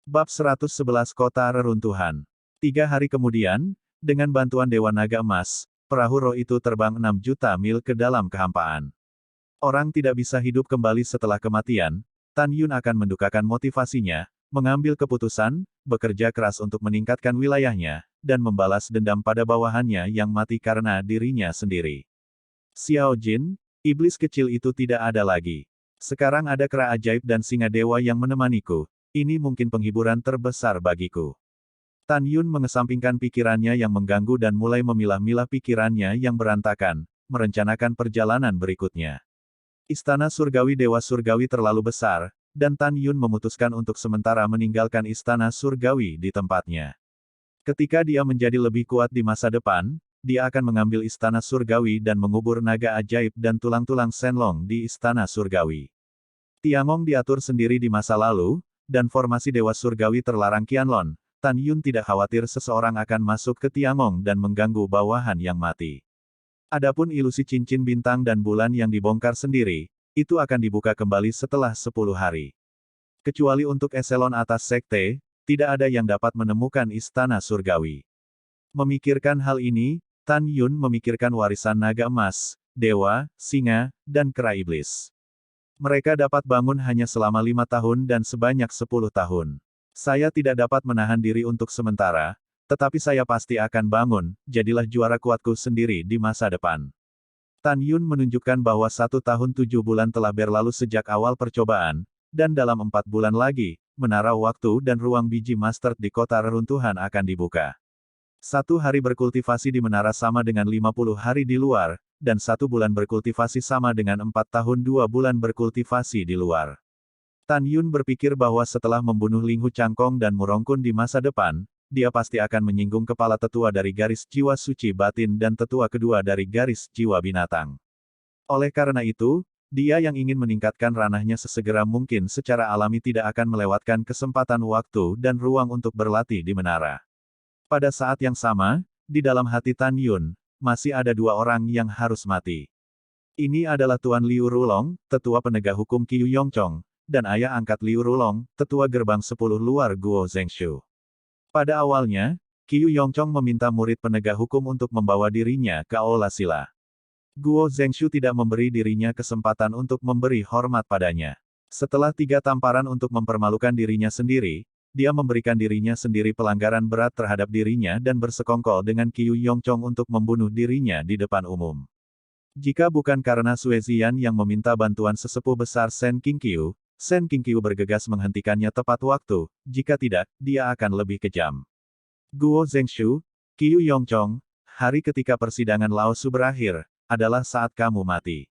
Bab 111 Kota Reruntuhan. 3 hari kemudian, dengan bantuan Dewa Naga Emas, perahu roh itu terbang 6 juta mil ke dalam kehampaan. Orang tidak bisa hidup kembali setelah kematian, Tan Yun akan mendukakan motivasinya, mengambil keputusan, bekerja keras untuk meningkatkan wilayahnya, dan membalas dendam pada bawahannya yang mati karena dirinya sendiri. Xiao Jin, iblis kecil itu tidak ada lagi. Sekarang ada kera ajaib dan singa dewa yang menemaniku. Ini mungkin penghiburan terbesar bagiku. Tan Yun mengesampingkan pikirannya yang mengganggu dan mulai memilah-milah pikirannya yang berantakan, merencanakan perjalanan berikutnya. Istana surgawi Dewa Surgawi terlalu besar, dan Tan Yun memutuskan untuk sementara meninggalkan istana surgawi di tempatnya. Ketika dia menjadi lebih kuat di masa depan, dia akan mengambil istana surgawi dan mengubur naga ajaib dan tulang-tulang Shenlong di istana surgawi. Tiangong diatur sendiri di masa lalu, dan formasi Dewa Surgawi terlarang Qianlong. Tan Yun tidak khawatir seseorang akan masuk ke Tiangong dan mengganggu bawahan yang mati. Adapun ilusi cincin bintang dan bulan yang dibongkar sendiri, itu akan dibuka kembali setelah 10 hari. Kecuali untuk eselon atas sekte, tidak ada yang dapat menemukan istana surgawi. Memikirkan hal ini, Tan Yun memikirkan warisan naga emas, dewa, singa, dan kera iblis. Mereka dapat bangun hanya selama 5 tahun dan sebanyak 10 tahun. Saya tidak dapat menahan diri untuk sementara, tetapi saya pasti akan bangun, jadilah juara kuatku sendiri di masa depan. Tan Yun menunjukkan bahwa 1 tahun 7 bulan telah berlalu sejak awal percobaan, dan dalam 4 bulan lagi, menara waktu dan ruang biji master di kota reruntuhan akan dibuka. 1 hari berkultivasi di menara sama dengan 50 hari di luar, dan 1 bulan berkultivasi sama dengan 4 tahun 2 bulan berkultivasi di luar. Tan Yun berpikir bahwa setelah membunuh Ling Hu Changkong dan Murongkun di masa depan, dia pasti akan menyinggung kepala tetua dari garis jiwa suci batin dan tetua kedua dari garis jiwa binatang. Oleh karena itu, dia yang ingin meningkatkan ranahnya sesegera mungkin secara alami tidak akan melewatkan kesempatan waktu dan ruang untuk berlatih di menara. Pada saat yang sama, di dalam hati Tan Yun, masih ada 2 orang yang harus mati. Ini adalah Tuan Liu Rulong, tetua penegak hukum Qiu Yongchong, dan ayah angkat Liu Rulong, tetua gerbang 10 luar Guo Zhengshu. Pada awalnya, Qiu Yongchong meminta murid penegak hukum untuk membawa dirinya ke Aula Sila. Guo Zhengshu tidak memberi dirinya kesempatan untuk memberi hormat padanya. Setelah 3 tamparan untuk mempermalukan dirinya sendiri, dia memberikan dirinya sendiri pelanggaran berat terhadap dirinya dan bersekongkol dengan Qiu Yongchong untuk membunuh dirinya di depan umum. Jika bukan karena Sue Ziyan yang meminta bantuan sesepuh besar Shen Qingqiu bergegas menghentikannya tepat waktu, jika tidak, dia akan lebih kejam. Guo Zhengshu, Qiu Yongchong, hari ketika persidangan Lao Su berakhir, adalah saat kamu mati.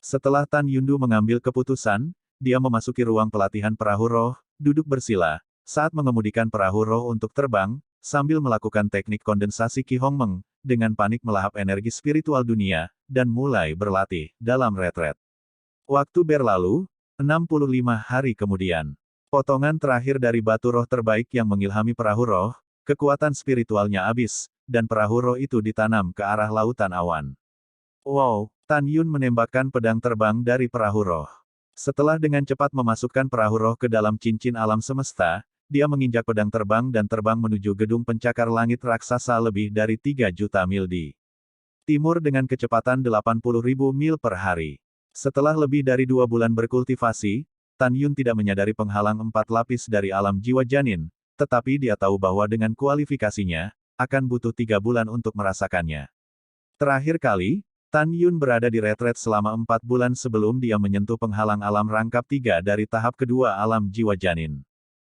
Setelah Tan Yundu mengambil keputusan, dia memasuki ruang pelatihan perahu roh, duduk bersila, saat mengemudikan perahu roh untuk terbang, sambil melakukan teknik kondensasi Qi Hongmeng, dengan panik melahap energi spiritual dunia, dan mulai berlatih, dalam retret. Waktu berlalu, 65 hari kemudian. Potongan terakhir dari batu roh terbaik yang mengilhami perahu roh, kekuatan spiritualnya habis, dan perahu roh itu ditanam ke arah lautan awan. Wow, Tan Yun menembakkan pedang terbang dari perahu roh. Setelah dengan cepat memasukkan perahu roh ke dalam cincin alam semesta, dia menginjak pedang terbang dan terbang menuju gedung pencakar langit raksasa lebih dari 3 juta mil di timur dengan kecepatan 80.000 mil per hari. Setelah lebih dari 2 bulan berkultivasi, Tan Yun tidak menyadari penghalang 4 lapis dari alam jiwa janin, tetapi dia tahu bahwa dengan kualifikasinya, akan butuh 3 bulan untuk merasakannya. Terakhir kali, Tan Yun berada di retret selama 4 bulan sebelum dia menyentuh penghalang alam rangkap 3 dari tahap kedua alam jiwa janin.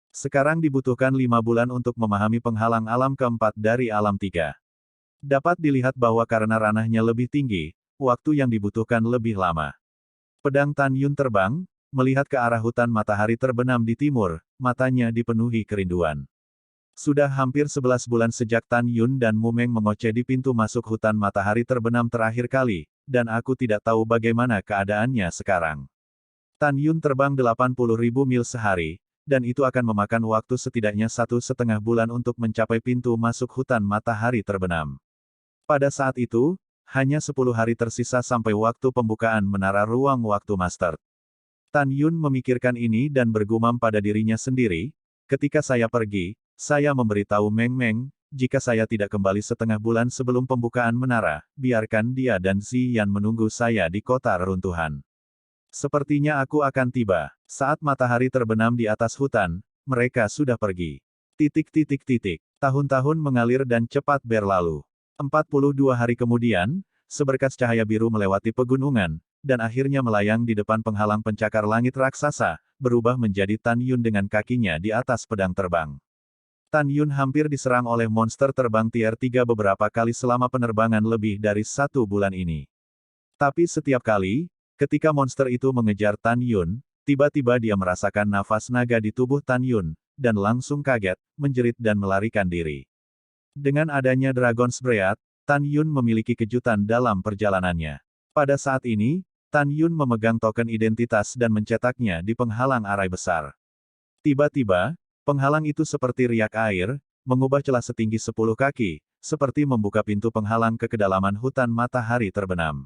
Sekarang dibutuhkan 5 bulan untuk memahami penghalang alam keempat dari alam 3. Dapat dilihat bahwa karena ranahnya lebih tinggi, waktu yang dibutuhkan lebih lama. Pedang Tan Yun terbang, melihat ke arah hutan matahari terbenam di timur, matanya dipenuhi kerinduan. Sudah hampir 11 bulan sejak Tan Yun dan Mumeng mengoceh di pintu masuk hutan matahari terbenam terakhir kali, dan aku tidak tahu bagaimana keadaannya sekarang. Tan Yun terbang 80.000 mil sehari, dan itu akan memakan waktu setidaknya 1,5 bulan untuk mencapai pintu masuk hutan matahari terbenam. Pada saat itu, hanya 10 hari tersisa sampai waktu pembukaan menara ruang waktu master. Tan Yun memikirkan ini dan bergumam pada dirinya sendiri, ketika saya pergi, saya memberitahu Meng Meng, jika saya tidak kembali setengah bulan sebelum pembukaan menara, biarkan dia dan Ziyan menunggu saya di kota reruntuhan. Sepertinya aku akan tiba. Saat matahari terbenam di atas hutan, mereka sudah pergi. Tahun-tahun mengalir dan cepat berlalu. 42 hari kemudian, seberkas cahaya biru melewati pegunungan, dan akhirnya melayang di depan penghalang pencakar langit raksasa, berubah menjadi Tan Yun dengan kakinya di atas pedang terbang. Tan Yun hampir diserang oleh monster terbang tier 3 beberapa kali selama penerbangan lebih dari 1 bulan ini. Tapi setiap kali, ketika monster itu mengejar Tan Yun, tiba-tiba dia merasakan nafas naga di tubuh Tan Yun, dan langsung kaget, menjerit dan melarikan diri. Dengan adanya Dragon's Breath, Tan Yun memiliki kejutan dalam perjalanannya. Pada saat ini, Tan Yun memegang token identitas dan mencetaknya di penghalang arai besar. Tiba-tiba, penghalang itu seperti riak air, mengubah celah setinggi 10 kaki, seperti membuka pintu penghalang ke kedalaman hutan matahari terbenam.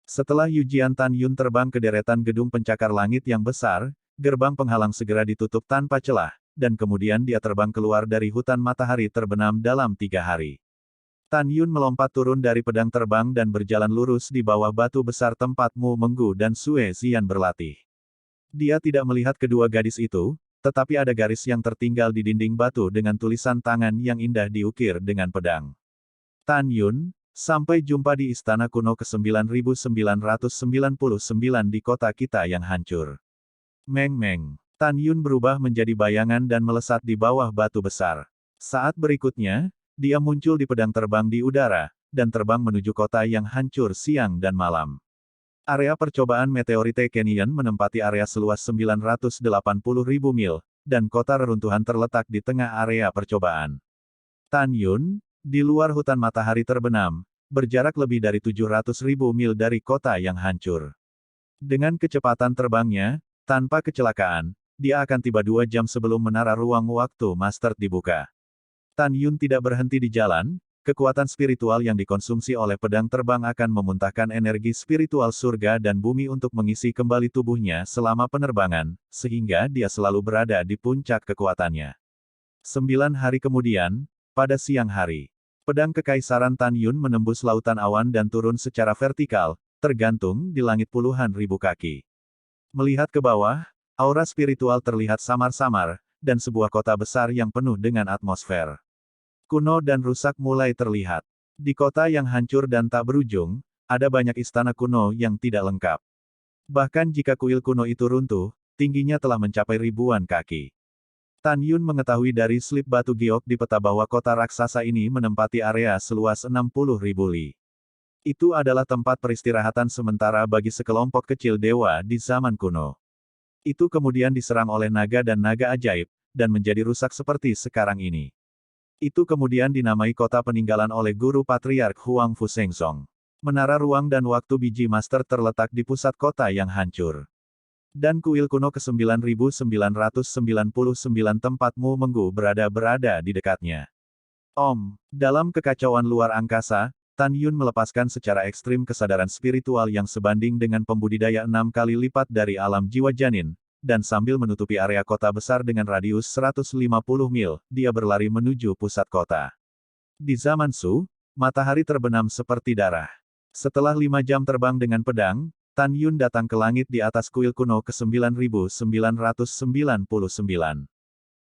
Setelah Yujian Tan Yun terbang ke deretan gedung pencakar langit yang besar, gerbang penghalang segera ditutup tanpa celah, dan kemudian dia terbang keluar dari hutan matahari terbenam dalam 3 hari. Tan Yun melompat turun dari pedang terbang dan berjalan lurus di bawah batu besar tempat Mu Menggu dan Sue Ziyan berlatih. Dia tidak melihat kedua gadis itu, tetapi ada garis yang tertinggal di dinding batu dengan tulisan tangan yang indah diukir dengan pedang. Tan Yun, sampai jumpa di istana kuno ke-9999 di kota kita yang hancur. Meng Meng. Tan Yun berubah menjadi bayangan dan melesat di bawah batu besar. Saat berikutnya, dia muncul di pedang terbang di udara, dan terbang menuju kota yang hancur siang dan malam. Area percobaan Meteorite Canyon menempati area seluas 980.000 mil, dan kota reruntuhan terletak di tengah area percobaan. Tan Yun, di luar hutan matahari terbenam, berjarak lebih dari 700.000 mil dari kota yang hancur. Dengan kecepatan terbangnya, tanpa kecelakaan, dia akan tiba 2 jam sebelum menara ruang waktu Master dibuka. Tan Yun tidak berhenti di jalan. Kekuatan spiritual yang dikonsumsi oleh pedang terbang akan memuntahkan energi spiritual surga dan bumi untuk mengisi kembali tubuhnya selama penerbangan, sehingga dia selalu berada di puncak kekuatannya. 9 hari kemudian, pada siang hari, pedang kekaisaran Tan Yun menembus lautan awan dan turun secara vertikal, tergantung di langit puluhan ribu kaki. Melihat ke bawah, aura spiritual terlihat samar-samar, dan sebuah kota besar yang penuh dengan atmosfer kuno dan rusak mulai terlihat. Di kota yang hancur dan tak berujung, ada banyak istana kuno yang tidak lengkap. Bahkan jika kuil kuno itu runtuh, tingginya telah mencapai ribuan kaki. Tan Yun mengetahui dari slip batu giok di peta bahwa kota raksasa ini menempati area seluas 60.000 li. Itu adalah tempat peristirahatan sementara bagi sekelompok kecil dewa di zaman kuno. Itu kemudian diserang oleh naga dan naga ajaib, dan menjadi rusak seperti sekarang ini. Itu kemudian dinamai kota peninggalan oleh guru patriark Huang Fusengsong. Menara ruang dan waktu biji master terletak di pusat kota yang hancur. Dan kuil kuno ke-9999 tempatmu Menggu berada di dekatnya. Dalam kekacauan luar angkasa, Tan Yun melepaskan secara ekstrim kesadaran spiritual yang sebanding dengan pembudidaya 6 kali lipat dari alam jiwa janin, dan sambil menutupi area kota besar dengan radius 150 mil, dia berlari menuju pusat kota. Di zaman Su, matahari terbenam seperti darah. Setelah 5 jam terbang dengan pedang, Tan Yun datang ke langit di atas kuil kuno ke-9999.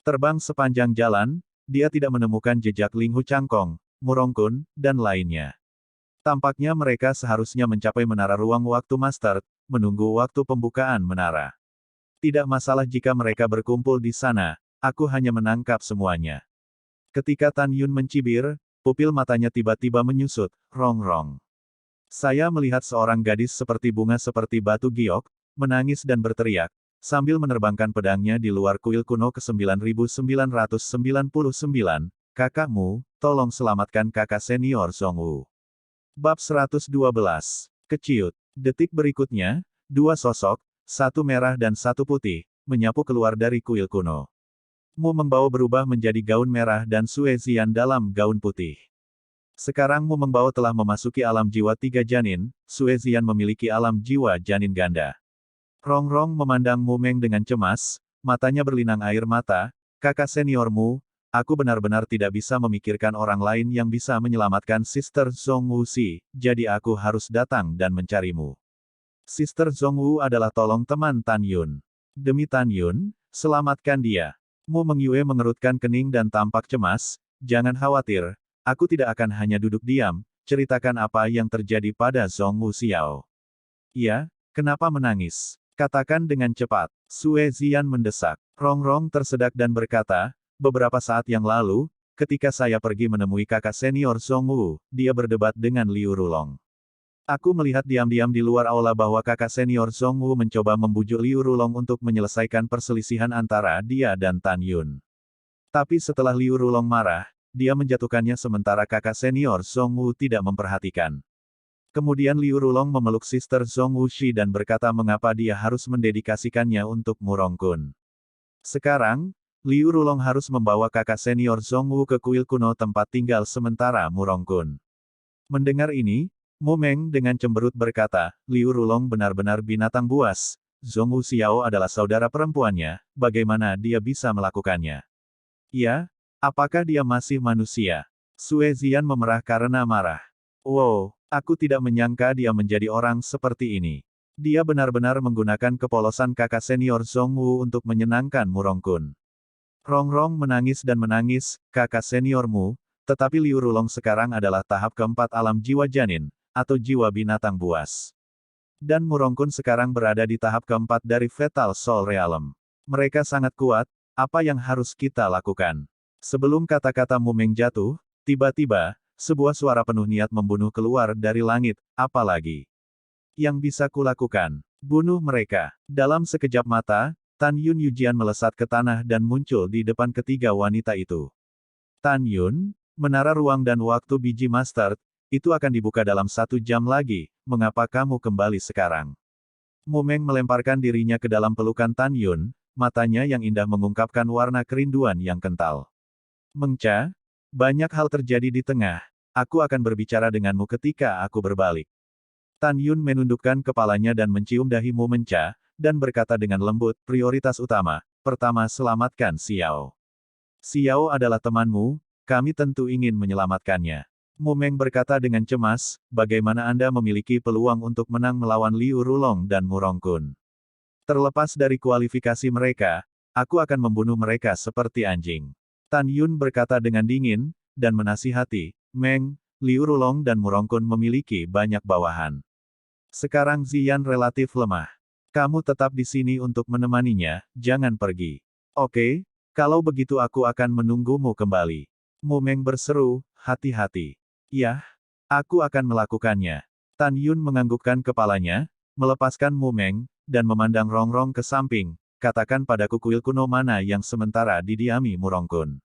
Terbang sepanjang jalan, dia tidak menemukan jejak Ling Hu Changkong, Murong Kun, dan lainnya. Tampaknya mereka seharusnya mencapai menara ruang waktu Master, menunggu waktu pembukaan menara. Tidak masalah jika mereka berkumpul di sana, aku hanya menangkap semuanya. Ketika Tan Yun mencibir, pupil matanya tiba-tiba menyusut, rong-rong. Saya melihat seorang gadis seperti bunga seperti batu giok, menangis dan berteriak, sambil menerbangkan pedangnya di luar kuil kuno ke-9999, kakakmu, tolong selamatkan kakak senior Zhongwu. Bab 112. Keciut. Detik berikutnya, 2 sosok, satu merah dan satu putih, menyapu keluar dari kuil kuno. Mu Mengbao berubah menjadi gaun merah dan Sue Ziyan dalam gaun putih. Sekarang Mu Mengbao telah memasuki alam jiwa 3 janin, Sue Ziyan memiliki alam jiwa janin ganda. Rong-rong memandang Mu Meng dengan cemas, matanya berlinang air mata, Kakak seniormu, aku benar-benar tidak bisa memikirkan orang lain yang bisa menyelamatkan Sister Zhongwu, jadi aku harus datang dan mencarimu. Sister Zhongwu adalah tolong teman Tan Yun. Demi Tan Yun, selamatkan dia. Mu Mengyue mengerutkan kening dan tampak cemas, jangan khawatir, aku tidak akan hanya duduk diam, ceritakan apa yang terjadi pada Zhongwu Xiao. Iya, kenapa menangis? Katakan dengan cepat. Sue Zian mendesak. Rongrong tersedak dan berkata, beberapa saat yang lalu, ketika saya pergi menemui kakak senior Zhongwu, dia berdebat dengan Liu Rulong. Aku melihat diam-diam di luar aula bahwa kakak senior Zhongwu mencoba membujuk Liu Rulong untuk menyelesaikan perselisihan antara dia dan Tan Yun. Tapi setelah Liu Rulong marah, dia menjatuhkannya sementara kakak senior Zhongwu tidak memperhatikan. Kemudian Liu Rulong memeluk Sister Zhongwu Shi dan berkata mengapa dia harus mendedikasikannya untuk Murong-kun. Sekarang, Liu Rulong harus membawa kakak senior Zhongwu ke kuil kuno tempat tinggal sementara Murong-kun. Mendengar ini, Mu Meng dengan cemberut berkata, Liu Rulong benar-benar binatang buas, Zhongwu Xiao adalah saudara perempuannya, bagaimana dia bisa melakukannya? Ya, apakah dia masih manusia? Sue Zian memerah karena marah. Wow, aku tidak menyangka dia menjadi orang seperti ini. Dia benar-benar menggunakan kepolosan kakak senior Zhongwu untuk menyenangkan Murong-kun. Rongrong menangis dan menangis, kakak seniormu, tetapi Liu Rulong sekarang adalah tahap keempat alam jiwa janin, atau jiwa binatang buas. Dan Murong-kun sekarang berada di tahap keempat dari Fatal Soul Realm. Mereka sangat kuat, apa yang harus kita lakukan? Sebelum kata-kata Mu Meng jatuh, tiba-tiba, sebuah suara penuh niat membunuh keluar dari langit, apalagi yang bisa kulakukan? Bunuh mereka. Dalam sekejap mata, Tan Yun Yujian melesat ke tanah dan muncul di depan ketiga wanita itu. Tan Yun, menara ruang dan waktu biji mustard, itu akan dibuka dalam 1 jam lagi, mengapa kamu kembali sekarang? Mu Meng melemparkan dirinya ke dalam pelukan Tan Yun, matanya yang indah mengungkapkan warna kerinduan yang kental. Mengca, banyak hal terjadi di tengah, aku akan berbicara denganmu ketika aku berbalik. Tan Yun menundukkan kepalanya dan mencium dahi Mu Mengca, dan berkata dengan lembut, prioritas utama, pertama selamatkan Xiao. Xiao adalah temanmu, kami tentu ingin menyelamatkannya. Mu Meng berkata dengan cemas, bagaimana Anda memiliki peluang untuk menang melawan Liu Rulong dan Murong-kun? Terlepas dari kualifikasi mereka, aku akan membunuh mereka seperti anjing. Tan Yun berkata dengan dingin, dan menasihati, Meng, Liu Rulong dan Murong-kun memiliki banyak bawahan. Sekarang Ziyan relatif lemah. Kamu tetap di sini untuk menemaninya, jangan pergi. Oke, kalau begitu aku akan menunggumu kembali. Mu Meng berseru, hati-hati. Yah, aku akan melakukannya. Tan Yun menganggukkan kepalanya, melepaskan Mu Meng, dan memandang Rongrong ke samping, katakan padaku kuil kuno mana yang sementara didiami Murong-kun.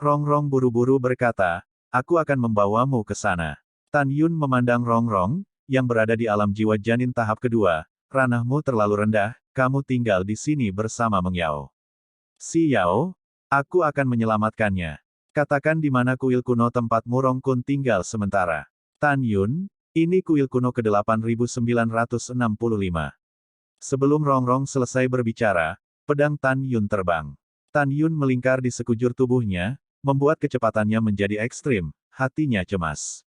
Rongrong buru-buru berkata, aku akan membawamu ke sana. Tan Yun memandang Rongrong, yang berada di alam jiwa janin tahap kedua, ranahmu terlalu rendah, kamu tinggal di sini bersama Meng Yao. Si Yao, aku akan menyelamatkannya. Katakan di mana kuil kuno tempat Murong-kun tinggal sementara. Tan Yun, ini kuil kuno ke-8965. Sebelum Rongrong selesai berbicara, pedang Tan Yun terbang. Tan Yun melingkar di sekujur tubuhnya, membuat kecepatannya menjadi ekstrim, hatinya cemas.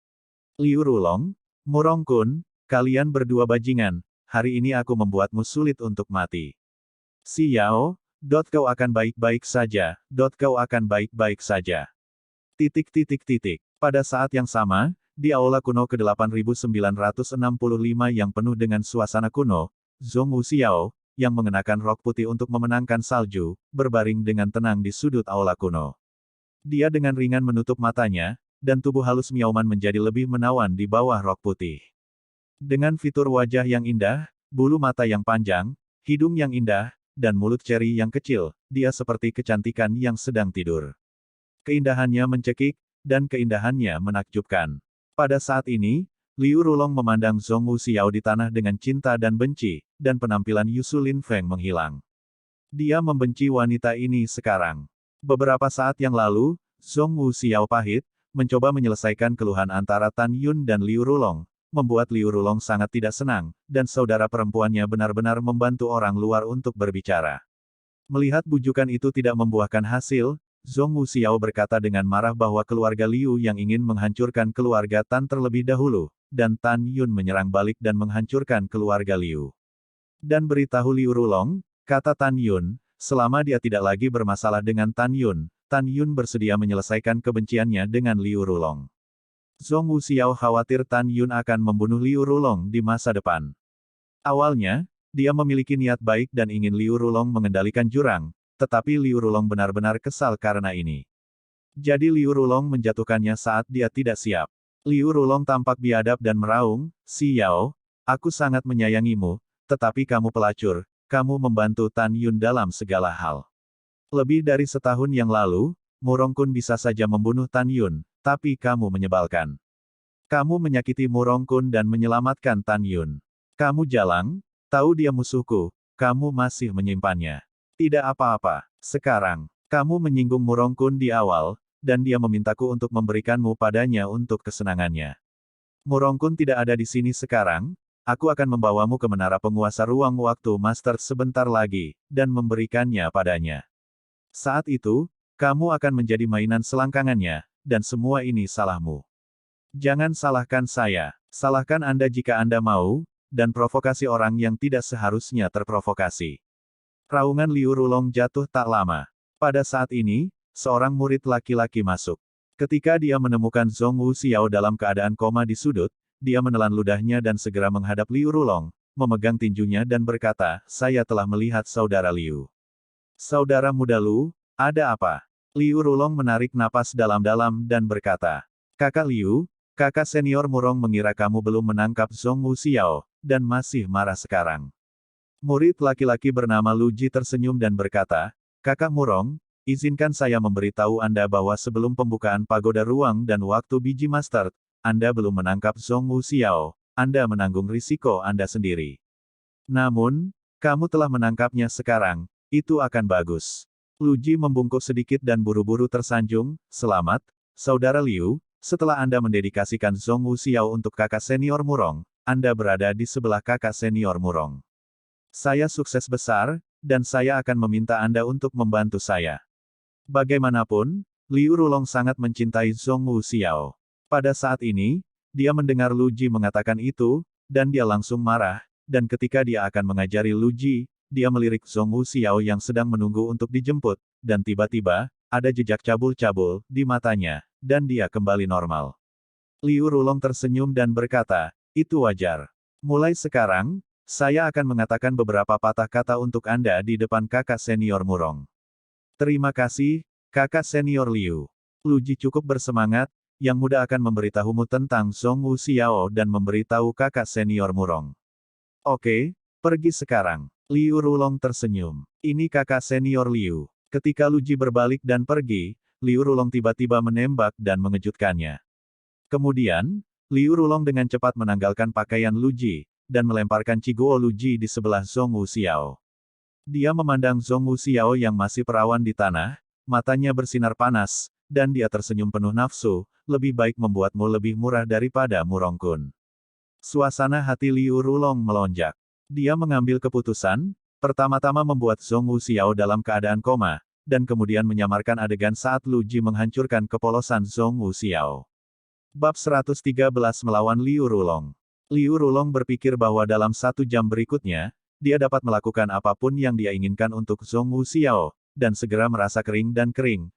Liu Rulong, Murong-kun, kalian berdua bajingan, hari ini aku membuatmu sulit untuk mati. Si Yao, kau akan baik-baik saja, kau akan baik-baik saja. Pada saat yang sama, di aula kuno ke-8965 yang penuh dengan suasana kuno, Zhongwu Xiao, yang mengenakan rok putih untuk memenangkan salju, berbaring dengan tenang di sudut aula kuno. Dia dengan ringan menutup matanya, dan tubuh halus Miaoman menjadi lebih menawan di bawah rok putih. Dengan fitur wajah yang indah, bulu mata yang panjang, hidung yang indah, dan mulut ceri yang kecil, dia seperti kecantikan yang sedang tidur. Keindahannya mencekik, dan keindahannya menakjubkan. Pada saat ini, Liu Rulong memandang Zhongwu Xiao di tanah dengan cinta dan benci, dan penampilan Yusu Lin Feng menghilang. Dia membenci wanita ini sekarang. Beberapa saat yang lalu, Zhongwu Xiao pahit, mencoba menyelesaikan keluhan antara Tan Yun dan Liu Rulong, membuat Liu Rulong sangat tidak senang, dan saudara perempuannya benar-benar membantu orang luar untuk berbicara. Melihat bujukan itu tidak membuahkan hasil, Zhong Wuxiao berkata dengan marah bahwa keluarga Liu yang ingin menghancurkan keluarga Tan terlebih dahulu, dan Tan Yun menyerang balik dan menghancurkan keluarga Liu. Dan beritahu Liu Rulong, kata Tan Yun, selama dia tidak lagi bermasalah dengan Tan Yun bersedia menyelesaikan kebenciannya dengan Liu Rulong. Zhong Wuxiao khawatir Tan Yun akan membunuh Liu Rulong di masa depan. Awalnya, dia memiliki niat baik dan ingin Liu Rulong mengendalikan jurang, tetapi Liu Rulong benar-benar kesal karena ini. Jadi Liu Rulong menjatuhkannya saat dia tidak siap. Liu Rulong tampak biadab dan meraung, "Si Yao, aku sangat menyayangimu, tetapi kamu pelacur, kamu membantu Tan Yun dalam segala hal. Lebih dari setahun yang lalu, Murong Kun bisa saja membunuh Tan Yun, tapi kamu menyebalkan. Kamu menyakiti Murong Kun dan menyelamatkan Tan Yun. Kamu jalang, tahu dia musuhku, kamu masih menyimpannya. Tidak apa-apa. Sekarang, kamu menyinggung Murong Kun di awal, dan dia memintaku untuk memberikanmu padanya untuk kesenangannya. Murong Kun tidak ada di sini sekarang, aku akan membawamu ke menara penguasa ruang waktu Master sebentar lagi, dan memberikannya padanya. Saat itu, kamu akan menjadi mainan selangkangannya, dan semua ini salahmu. Jangan salahkan saya, salahkan Anda jika Anda mau, dan provokasi orang yang tidak seharusnya terprovokasi. Raungan Liu Rulong jatuh tak lama. Pada saat ini, seorang murid laki-laki masuk. Ketika dia menemukan Zhong Wuxiao dalam keadaan koma di sudut, dia menelan ludahnya dan segera menghadap Liu Rulong, memegang tinjunya dan berkata, "Saya telah melihat saudara Liu." "Saudara muda Lu, ada apa?" Liu Rulong menarik napas dalam-dalam dan berkata, "Kakak Liu, kakak senior Murong mengira kamu belum menangkap Zhong Wuxiao, dan masih marah sekarang." Murid laki-laki bernama Lu Ji tersenyum dan berkata, "Kakak Murong, izinkan saya memberitahu Anda bahwa sebelum pembukaan pagoda ruang dan waktu biji master, Anda belum menangkap Zhong Wuxiao, Anda menanggung risiko Anda sendiri. Namun, kamu telah menangkapnya sekarang, itu akan bagus." Lu Ji membungkuk sedikit dan buru-buru tersanjung, "Selamat, Saudara Liu, setelah Anda mendedikasikan Zhong Wuxiao untuk kakak senior Murong, Anda berada di sebelah kakak senior Murong. Saya sukses besar, dan saya akan meminta Anda untuk membantu saya." Bagaimanapun, Liu Rulong sangat mencintai Zhong Wuxiao. Pada saat ini, dia mendengar Lu Ji mengatakan itu, dan dia langsung marah, dan ketika dia akan mengajari Lu Ji, dia melirik Zhong Wuxiao yang sedang menunggu untuk dijemput, dan tiba-tiba, ada jejak cabul-cabul di matanya, dan dia kembali normal. Liu Rulong tersenyum dan berkata, "Itu wajar. Mulai sekarang, saya akan mengatakan beberapa patah kata untuk Anda di depan kakak senior Murong." "Terima kasih, kakak senior Liu." Lu Ji cukup bersemangat, "Yang muda akan memberitahumu tentang Zhong Wuxiao dan memberitahu kakak senior Murong." "Oke, pergi sekarang." Liu Rulong tersenyum. "Ini kakak senior Liu." Ketika Lu Ji berbalik dan pergi, Liu Rulong tiba-tiba menembak dan mengejutkannya. Kemudian, Liu Rulong dengan cepat menanggalkan pakaian Lu Ji, dan melemparkan Ciguo Lu Ji di sebelah Zhong Wuxiao. Dia memandang Zhong Wuxiao yang masih perawan di tanah, matanya bersinar panas, dan dia tersenyum penuh nafsu, "Lebih baik membuatmu lebih murah daripada Murong Kun." Suasana hati Liu Rulong melonjak. Dia mengambil keputusan, pertama-tama membuat Zhong Wuxiao dalam keadaan koma, dan kemudian menyamarkan adegan saat Lu Ji menghancurkan kepolosan Zhong Wuxiao. Bab 113 melawan Liu Rulong. Liu Rulong berpikir bahwa dalam 1 jam berikutnya, dia dapat melakukan apapun yang dia inginkan untuk Zhong Wuxiao, dan segera merasa kering,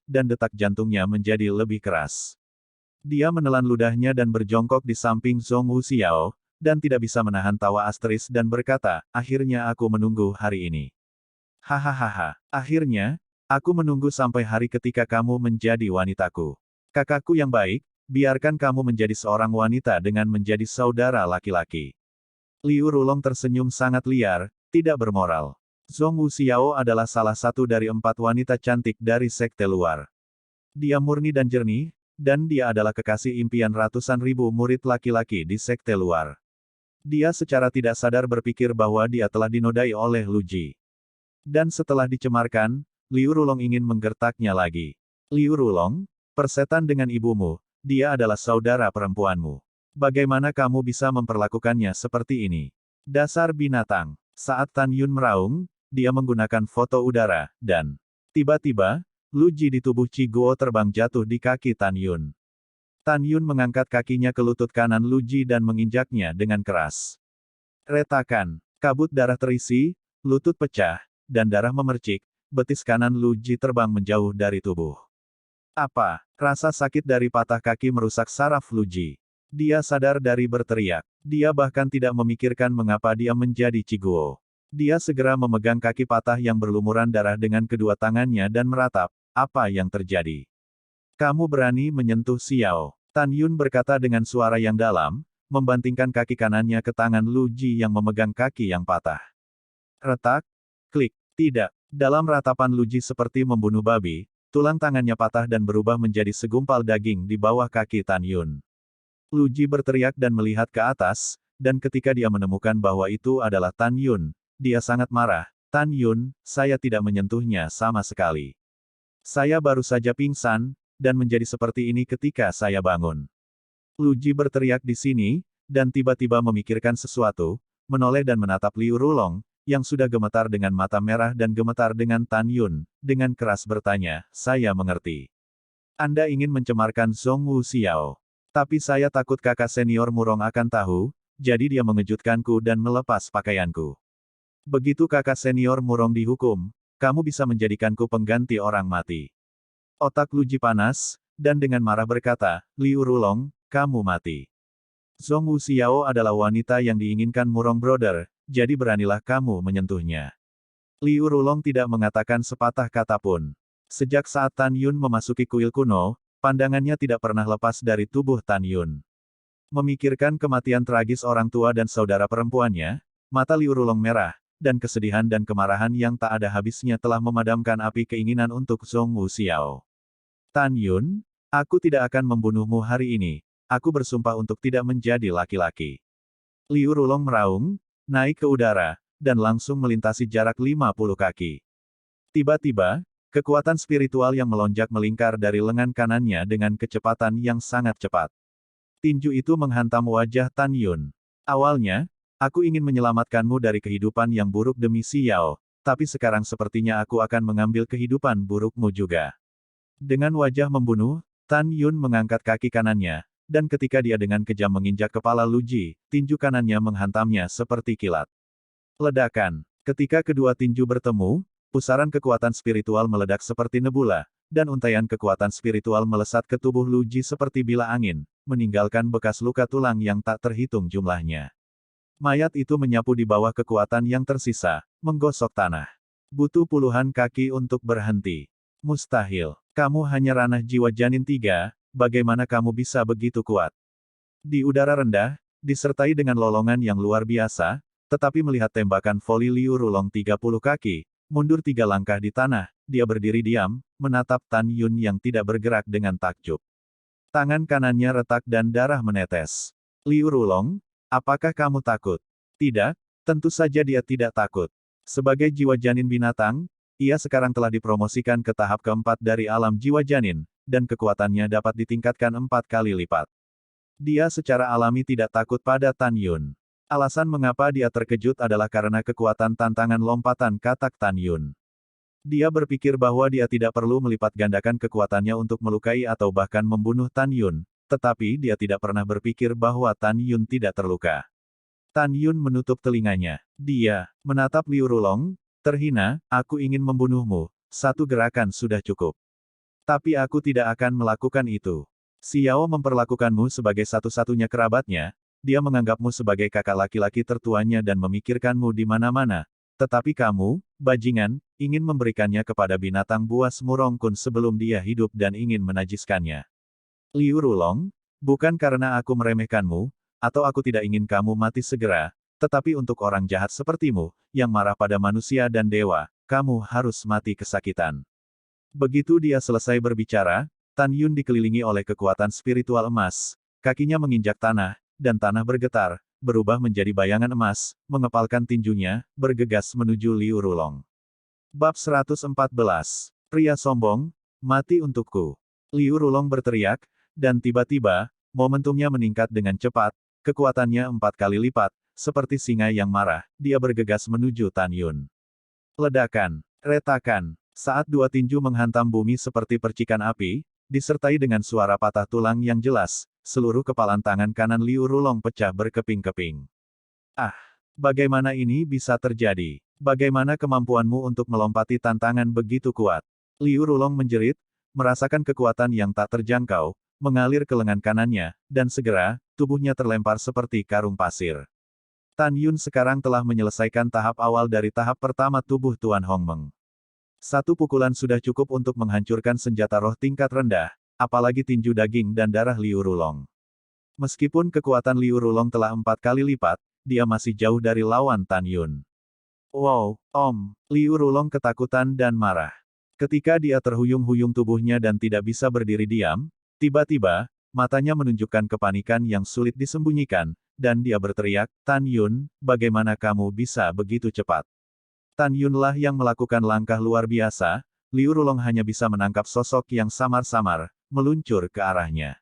dan detak jantungnya menjadi lebih keras. Dia menelan ludahnya dan berjongkok di samping Zhong Wuxiao, dan tidak bisa menahan tawa asteris dan berkata, "Akhirnya aku menunggu hari ini. Hahaha. Akhirnya, aku menunggu sampai hari ketika kamu menjadi wanitaku. Kakakku yang baik, biarkan kamu menjadi seorang wanita dengan menjadi saudara laki-laki." Liu Rulong tersenyum sangat liar, tidak bermoral. Zhong Wuxiao adalah salah satu dari 4 wanita cantik dari sekte luar. Dia murni dan jernih, dan dia adalah kekasih impian ratusan ribu murid laki-laki di sekte luar. Dia secara tidak sadar berpikir bahwa dia telah dinodai oleh Lu Ji. Dan setelah dicemarkan, Liu Rulong ingin menggertaknya lagi. "Liu Rulong, persetan dengan ibumu, dia adalah saudara perempuanmu. Bagaimana kamu bisa memperlakukannya seperti ini? Dasar binatang." Saat Tan Yun meraung, dia menggunakan foto udara, dan tiba-tiba, Lu Ji di tubuh Chi Guo terbang jatuh di kaki Tan Yun. Tan Yun mengangkat kakinya ke lutut kanan Lu Ji dan menginjaknya dengan keras. Retakan, kabut darah terisi, lutut pecah, dan darah memercik, betis kanan Lu Ji terbang menjauh dari tubuh. Apa? Rasa sakit dari patah kaki merusak saraf Lu Ji. Dia sadar dari berteriak. Dia bahkan tidak memikirkan mengapa dia menjadi Chi Guo. Dia segera memegang kaki patah yang berlumuran darah dengan kedua tangannya dan meratap, apa yang terjadi? Kamu berani menyentuh Xiao? Tan Yun berkata dengan suara yang dalam, membantingkan kaki kanannya ke tangan Lu Ji yang memegang kaki yang patah. Retak, klik, tidak. Dalam ratapan Lu Ji seperti membunuh babi, tulang tangannya patah dan berubah menjadi segumpal daging di bawah kaki Tan Yun. Lu Ji berteriak dan melihat ke atas, dan ketika dia menemukan bahwa itu adalah Tan Yun, dia sangat marah. Tan Yun, saya tidak menyentuhnya sama sekali. Saya baru saja pingsan, dan menjadi seperti ini ketika saya bangun. Lu Ji berteriak di sini, dan tiba-tiba memikirkan sesuatu, menoleh dan menatap Liu Rulong, yang sudah gemetar dengan mata merah dan gemetar dengan Tan Yun, dengan keras bertanya, saya mengerti. Anda ingin mencemarkan Zhong Wu Xiao. Tapi saya takut kakak senior Murong akan tahu, jadi dia mengejutkanku dan melepas pakaianku. Begitu kakak senior Murong dihukum, kamu bisa menjadikanku pengganti orang mati. Otak Lu Ji panas, dan dengan marah berkata, Liu Rulong, kamu mati. Zhong Wu Xiao adalah wanita yang diinginkan Murong Brother, jadi beranilah kamu menyentuhnya. Liu Rulong tidak mengatakan sepatah kata pun. Sejak saat Tan Yun memasuki kuil kuno, pandangannya tidak pernah lepas dari tubuh Tan Yun. Memikirkan kematian tragis orang tua dan saudara perempuannya, mata Liu Rulong merah, dan kesedihan dan kemarahan yang tak ada habisnya telah memadamkan api keinginan untuk Zhong Wu Xiao. Tan Yun, aku tidak akan membunuhmu hari ini, aku bersumpah untuk tidak menjadi laki-laki. Liu Rulong meraung, naik ke udara, dan langsung melintasi jarak 50 kaki. Tiba-tiba, kekuatan spiritual yang melonjak melingkar dari lengan kanannya dengan kecepatan yang sangat cepat. Tinju itu menghantam wajah Tan Yun. Awalnya, aku ingin menyelamatkanmu dari kehidupan yang buruk demi Xiao, tapi sekarang sepertinya aku akan mengambil kehidupan burukmu juga. Dengan wajah membunuh, Tan Yun mengangkat kaki kanannya, dan ketika dia dengan kejam menginjak kepala Lu Ji, tinju kanannya menghantamnya seperti kilat. Ledakan. Ketika kedua tinju bertemu, pusaran kekuatan spiritual meledak seperti nebula, dan untaian kekuatan spiritual melesat ke tubuh Lu Ji seperti bila angin, meninggalkan bekas luka tulang yang tak terhitung jumlahnya. Mayat itu menyapu di bawah kekuatan yang tersisa, menggosok tanah. Butuh puluhan kaki untuk berhenti. Mustahil. Kamu hanya ranah jiwa janin 3, bagaimana kamu bisa begitu kuat? Di udara rendah, disertai dengan lolongan yang luar biasa, tetapi melihat tembakan voli Liu Rulong 30 kaki, mundur 3 langkah di tanah, dia berdiri diam, menatap Tan Yun yang tidak bergerak dengan takjub. Tangan kanannya retak dan darah menetes. Liu Rulong, apakah kamu takut? Tidak, tentu saja dia tidak takut. Sebagai jiwa janin binatang, ia sekarang telah dipromosikan ke tahap keempat dari alam jiwa janin, dan kekuatannya dapat ditingkatkan 4 kali lipat. Dia secara alami tidak takut pada Tan Yun. Alasan mengapa dia terkejut adalah karena kekuatan tantangan lompatan katak Tan Yun. Dia berpikir bahwa dia tidak perlu melipat gandakan kekuatannya untuk melukai atau bahkan membunuh Tan Yun, tetapi dia tidak pernah berpikir bahwa Tan Yun tidak terluka. Tan Yun menutup telinganya. Dia menatap Liu Rulong, terhina, aku ingin membunuhmu, satu gerakan sudah cukup. Tapi aku tidak akan melakukan itu. Xiao memperlakukanmu sebagai satu-satunya kerabatnya, dia menganggapmu sebagai kakak laki-laki tertuanya dan memikirkanmu di mana-mana. Tetapi kamu, bajingan, ingin memberikannya kepada binatang buas Murong Kun sebelum dia hidup dan ingin menajiskannya. Liu Rulong, bukan karena aku meremehkanmu, atau aku tidak ingin kamu mati segera, tetapi untuk orang jahat sepertimu, yang marah pada manusia dan dewa, kamu harus mati kesakitan. Begitu dia selesai berbicara, Tan Yun dikelilingi oleh kekuatan spiritual emas, kakinya menginjak tanah, dan tanah bergetar, berubah menjadi bayangan emas, mengepalkan tinjunya, bergegas menuju Liu Rulong. Bab 114. Pria sombong, mati untukku. Liu Rulong berteriak, dan tiba-tiba, momentumnya meningkat dengan cepat, kekuatannya 4 kali lipat, seperti singa yang marah, dia bergegas menuju Tan Yun. Ledakan, retakan. Saat dua tinju menghantam bumi seperti percikan api, disertai dengan suara patah tulang yang jelas, seluruh kepalan tangan kanan Liu Rulong pecah berkeping-keping. Ah! Bagaimana ini bisa terjadi? Bagaimana kemampuanmu untuk melompati tantangan begitu kuat? Liu Rulong menjerit, merasakan kekuatan yang tak terjangkau, mengalir ke lengan kanannya, dan segera, tubuhnya terlempar seperti karung pasir. Tan Yun sekarang telah menyelesaikan tahap awal dari tahap pertama tubuh Tuan Hongmeng. Satu pukulan sudah cukup untuk menghancurkan senjata roh tingkat rendah, apalagi tinju daging dan darah Liu Rulong. Meskipun kekuatan Liu Rulong telah 4 kali lipat, dia masih jauh dari lawan Tan Yun. Wow, Om! Liu Rulong ketakutan dan marah. Ketika dia terhuyung-huyung tubuhnya dan tidak bisa berdiri diam, tiba-tiba, matanya menunjukkan kepanikan yang sulit disembunyikan, dan dia berteriak, Tan Yun, bagaimana kamu bisa begitu cepat? Tan Yunlah yang melakukan langkah luar biasa, Liu Rulong hanya bisa menangkap sosok yang samar-samar, meluncur ke arahnya.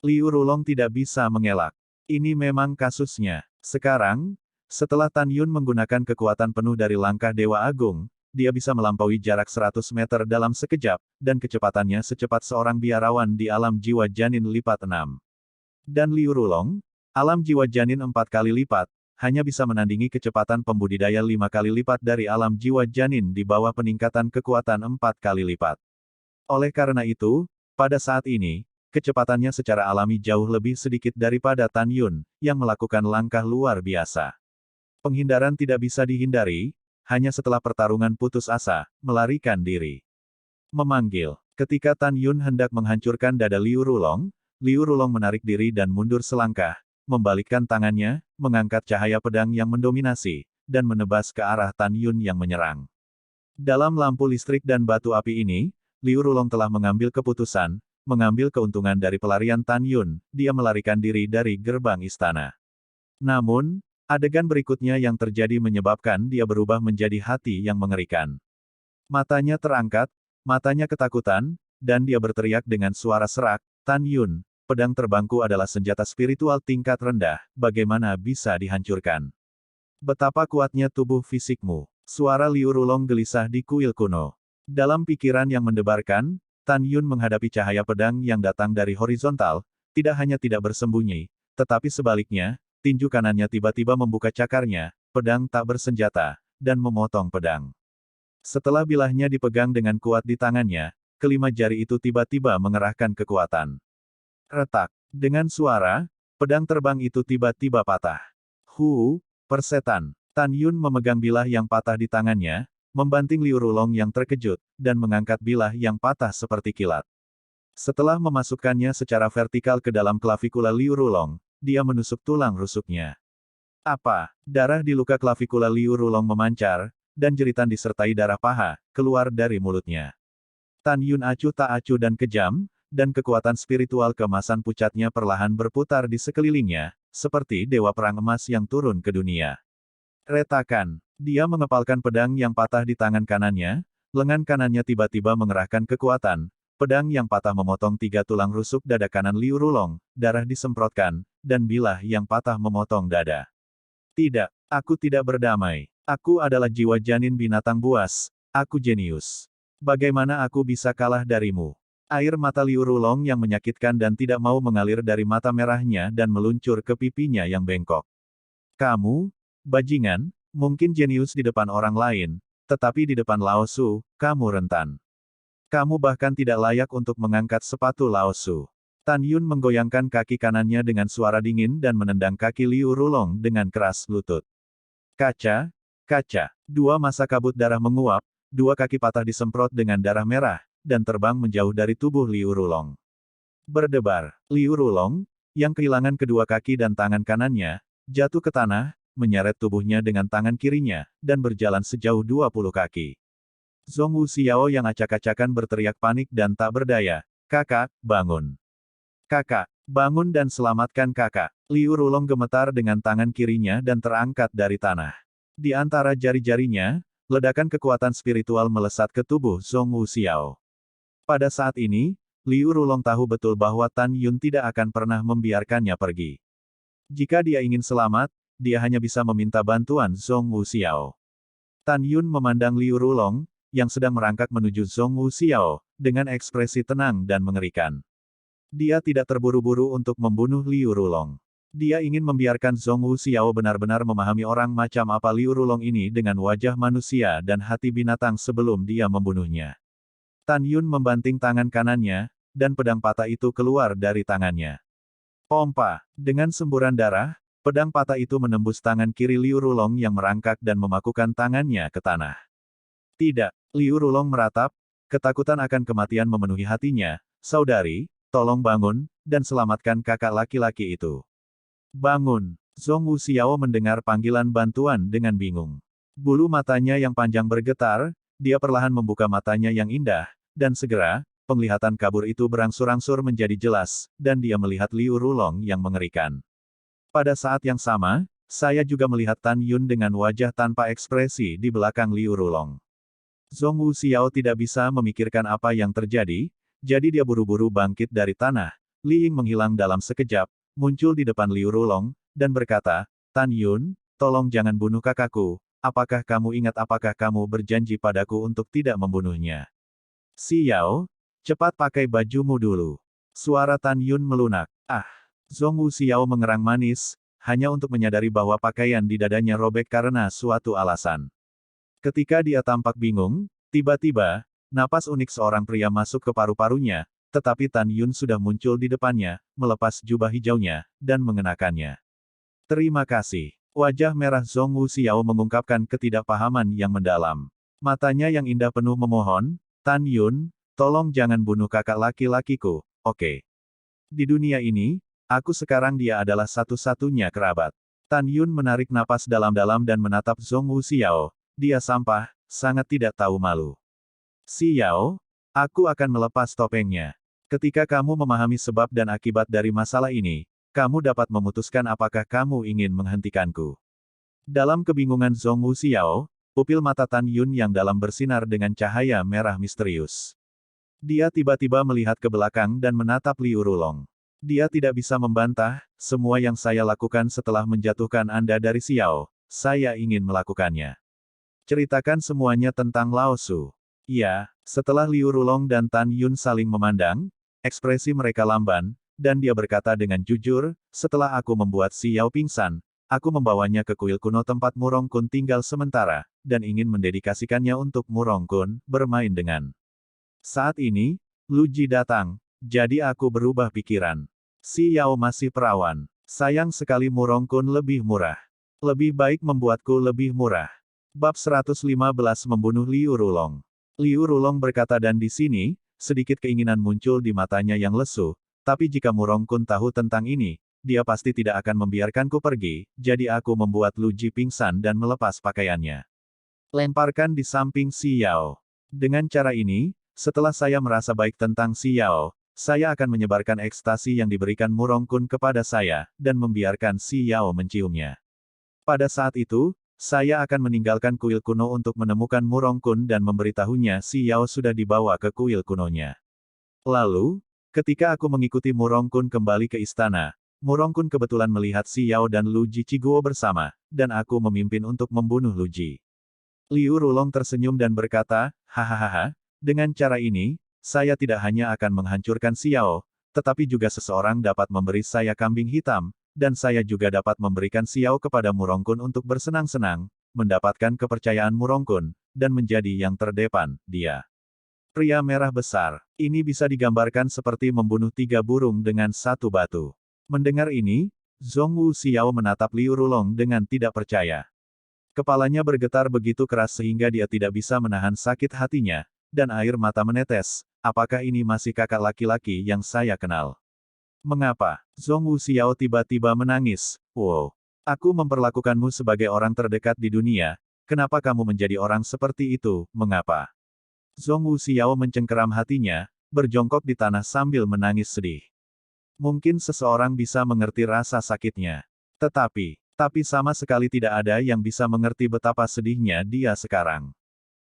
Liu Rulong tidak bisa mengelak. Ini memang kasusnya. Sekarang, setelah Tan Yun menggunakan kekuatan penuh dari langkah Dewa Agung, dia bisa melampaui jarak 100 meter dalam sekejap, dan kecepatannya secepat seorang biarawan di alam jiwa janin lipat 6. Dan Liu Rulong, alam jiwa janin 4 kali lipat, hanya bisa menandingi kecepatan pembudidaya 5 kali lipat dari alam jiwa janin di bawah peningkatan kekuatan 4 kali lipat. Oleh karena itu, pada saat ini, kecepatannya secara alami jauh lebih sedikit daripada Tan Yun, yang melakukan langkah luar biasa. Penghindaran tidak bisa dihindari, hanya setelah pertarungan putus asa, melarikan diri. Memanggil. Ketika Tan Yun hendak menghancurkan dada Liu Rulong menarik diri dan mundur selangkah, membalikkan tangannya, mengangkat cahaya pedang yang mendominasi, dan menebas ke arah Tan Yun yang menyerang. Dalam lampu listrik dan batu api ini, Liu Rulong telah mengambil keputusan, mengambil keuntungan dari pelarian Tan Yun, dia melarikan diri dari gerbang istana. Namun, adegan berikutnya yang terjadi menyebabkan dia berubah menjadi hati yang mengerikan. Matanya terangkat, matanya ketakutan, dan dia berteriak dengan suara serak, Tan Yun, pedang terbangku adalah senjata spiritual tingkat rendah, bagaimana bisa dihancurkan? Betapa kuatnya tubuh fisikmu. Suara Liu Rulong gelisah di kuil kuno. Dalam pikiran yang mendebarkan, Tan Yun menghadapi cahaya pedang yang datang dari horizontal, tidak hanya tidak bersembunyi, tetapi sebaliknya, tinju kanannya tiba-tiba membuka cakarnya, pedang tak bersenjata, dan memotong pedang. Setelah bilahnya dipegang dengan kuat di tangannya, kelima jari itu tiba-tiba mengerahkan kekuatan. Retak. Dengan suara, pedang terbang itu tiba-tiba patah. Persetan. Tan Yun memegang bilah yang patah di tangannya, membanting Liu Rulong yang terkejut, dan mengangkat bilah yang patah seperti kilat. Setelah memasukkannya secara vertikal ke dalam klavikula Liu Rulong, dia menusuk tulang rusuknya. Apa? Darah di luka klavikula Liu Rulong memancar, dan jeritan disertai darah paha, keluar dari mulutnya. Tan Yun acuh tak acuh dan kejam, dan kekuatan spiritual keemasan pucatnya perlahan berputar di sekelilingnya, seperti dewa perang emas yang turun ke dunia. Retakan. Dia mengepalkan pedang yang patah di tangan kanannya, lengan kanannya tiba-tiba mengerahkan kekuatan, pedang yang patah memotong 3 tulang rusuk dada kanan Liu Rulong, darah disemprotkan, dan bilah yang patah memotong dada. Tidak, aku tidak berdamai. Aku adalah jiwa janin binatang buas, aku jenius. Bagaimana aku bisa kalah darimu? Air mata Liu Rulong yang menyakitkan dan tidak mau mengalir dari mata merahnya dan meluncur ke pipinya yang bengkok. Kamu, bajingan, mungkin jenius di depan orang lain, tetapi di depan Lao Su, kamu rentan. Kamu bahkan tidak layak untuk mengangkat sepatu Lao Su. Tan Yun menggoyangkan kaki kanannya dengan suara dingin dan menendang kaki Liu Rulong dengan keras lutut. Kaca, kaca. 2 masa kabut darah menguap, 2 kaki patah disemprot dengan darah merah, dan terbang menjauh dari tubuh Liu Rulong. Berdebar. Liu Rulong, yang kehilangan kedua kaki dan tangan kanannya, jatuh ke tanah, menyeret tubuhnya dengan tangan kirinya, dan berjalan sejauh 20 kaki. Zhong Wuxiao yang acak-acakan berteriak panik dan tak berdaya, "Kakak, bangun! Kakak, bangun dan selamatkan kakak!" Liu Rulong gemetar dengan tangan kirinya dan terangkat dari tanah. Di antara jari-jarinya, ledakan kekuatan spiritual melesat ke tubuh Zhong Wuxiao. Pada saat ini, Liu Rulong tahu betul bahwa Tan Yun tidak akan pernah membiarkannya pergi. Jika dia ingin selamat, dia hanya bisa meminta bantuan Zhong Wuxiao. Tan Yun memandang Liu Rulong, yang sedang merangkak menuju Zhong Wuxiao, dengan ekspresi tenang dan mengerikan. Dia tidak terburu-buru untuk membunuh Liu Rulong. Dia ingin membiarkan Zhong Wuxiao benar-benar memahami orang macam apa Liu Rulong ini dengan wajah manusia dan hati binatang sebelum dia membunuhnya. Tan Yun membanting tangan kanannya, dan pedang patah itu keluar dari tangannya. Pompa! Dengan semburan darah, pedang patah itu menembus tangan kiri Liu Rulong yang merangkak dan memakukan tangannya ke tanah. Tidak, Liu Rulong meratap, ketakutan akan kematian memenuhi hatinya. Saudari, tolong bangun, dan selamatkan kakak laki-laki itu. Bangun! Zhong Wuxiao mendengar panggilan bantuan dengan bingung. Bulu matanya yang panjang bergetar, dia perlahan membuka matanya yang indah, dan segera, penglihatan kabur itu berangsur-angsur menjadi jelas, dan dia melihat Liu Rulong yang mengerikan. Pada saat yang sama, saya juga melihat Tan Yun dengan wajah tanpa ekspresi di belakang Liu Rulong. Zhong Wuxiao tidak bisa memikirkan apa yang terjadi, jadi dia buru-buru bangkit dari tanah. Li Ying menghilang dalam sekejap, muncul di depan Liu Rulong, dan berkata, Tan Yun, tolong jangan bunuh kakakku, apakah kamu ingat apakah kamu berjanji padaku untuk tidak membunuhnya? Xiao, cepat pakai bajumu dulu. Suara Tan Yun melunak. Ah! Zhong Wuxiao mengerang manis, hanya untuk menyadari bahwa pakaian di dadanya robek karena suatu alasan. Ketika dia tampak bingung, tiba-tiba, napas unik seorang pria masuk ke paru-parunya, tetapi Tan Yun sudah muncul di depannya, melepas jubah hijaunya, dan mengenakannya. Terima kasih. Wajah merah Zhong Wuxiao mengungkapkan ketidakpahaman yang mendalam. Matanya yang indah penuh memohon, Tan Yun, tolong jangan bunuh kakak laki-lakiku, oke? Di dunia ini, aku sekarang dia adalah satu-satunya kerabat. Tan Yun menarik napas dalam-dalam dan menatap Zhong Wuxiao. Dia sampah, sangat tidak tahu malu. Xiao, aku akan melepas topengnya. Ketika kamu memahami sebab dan akibat dari masalah ini, kamu dapat memutuskan apakah kamu ingin menghentikanku. Dalam kebingungan Zhong Wuxiao, pupil mata Tan Yun yang dalam bersinar dengan cahaya merah misterius. Dia tiba-tiba melihat ke belakang dan menatap Liu Rulong. Dia tidak bisa membantah, semua yang saya lakukan setelah menjatuhkan Anda dari Xiao, saya ingin melakukannya. Ceritakan semuanya tentang Lao Su. Ya, setelah Liu Rulong dan Tan Yun saling memandang, ekspresi mereka lamban, dan dia berkata dengan jujur, setelah aku membuat Xiao pingsan, aku membawanya ke kuil kuno tempat Murong Kun tinggal sementara, dan ingin mendedikasikannya untuk Murong Kun bermain dengan. Saat ini, Lu Ji datang, jadi aku berubah pikiran. Xiao masih perawan. Sayang sekali Murong Kun lebih murah. Lebih baik membuatku lebih murah. Bab 115 membunuh Liu Rulong. Liu Rulong berkata dan di sini, sedikit keinginan muncul di matanya yang lesu, tapi jika Murong Kun tahu tentang ini, dia pasti tidak akan membiarkanku pergi, jadi aku membuat Lu Ji pingsan dan melepas pakaiannya. Lemparkan di samping Xiao. Dengan cara ini, setelah saya merasa baik tentang Xiao, saya akan menyebarkan ekstasi yang diberikan Murong Kun kepada saya, dan membiarkan Xiao menciumnya. Pada saat itu, saya akan meninggalkan kuil kuno untuk menemukan Murong Kun dan memberitahunya Xiao sudah dibawa ke kuil kunonya. Lalu, ketika aku mengikuti Murong Kun kembali ke istana, Murong Kun kebetulan melihat Xiao dan Lu Ji Ciguo bersama, dan aku memimpin untuk membunuh Lu Ji. Liu Rulong tersenyum dan berkata, hahaha, dengan cara ini, saya tidak hanya akan menghancurkan Xiao, tetapi juga seseorang dapat memberi saya kambing hitam, dan saya juga dapat memberikan Xiao kepada Murong Kun untuk bersenang-senang, mendapatkan kepercayaan Murong Kun, dan menjadi yang terdepan, dia. Pria merah besar. Ini bisa digambarkan seperti membunuh 3 burung dengan 1 batu. Mendengar ini, Zhong Wuxiao menatap Liu Rulong dengan tidak percaya. Kepalanya bergetar begitu keras sehingga dia tidak bisa menahan sakit hatinya, dan air mata menetes. Apakah ini masih kakak laki-laki yang saya kenal? Mengapa? Zhong Wuxiao tiba-tiba menangis. Wow. Aku memperlakukanmu sebagai orang terdekat di dunia, kenapa kamu menjadi orang seperti itu, mengapa? Zhong Wuxiao mencengkeram hatinya, berjongkok di tanah sambil menangis sedih. Mungkin seseorang bisa mengerti rasa sakitnya. Tetapi sama sekali tidak ada yang bisa mengerti betapa sedihnya dia sekarang.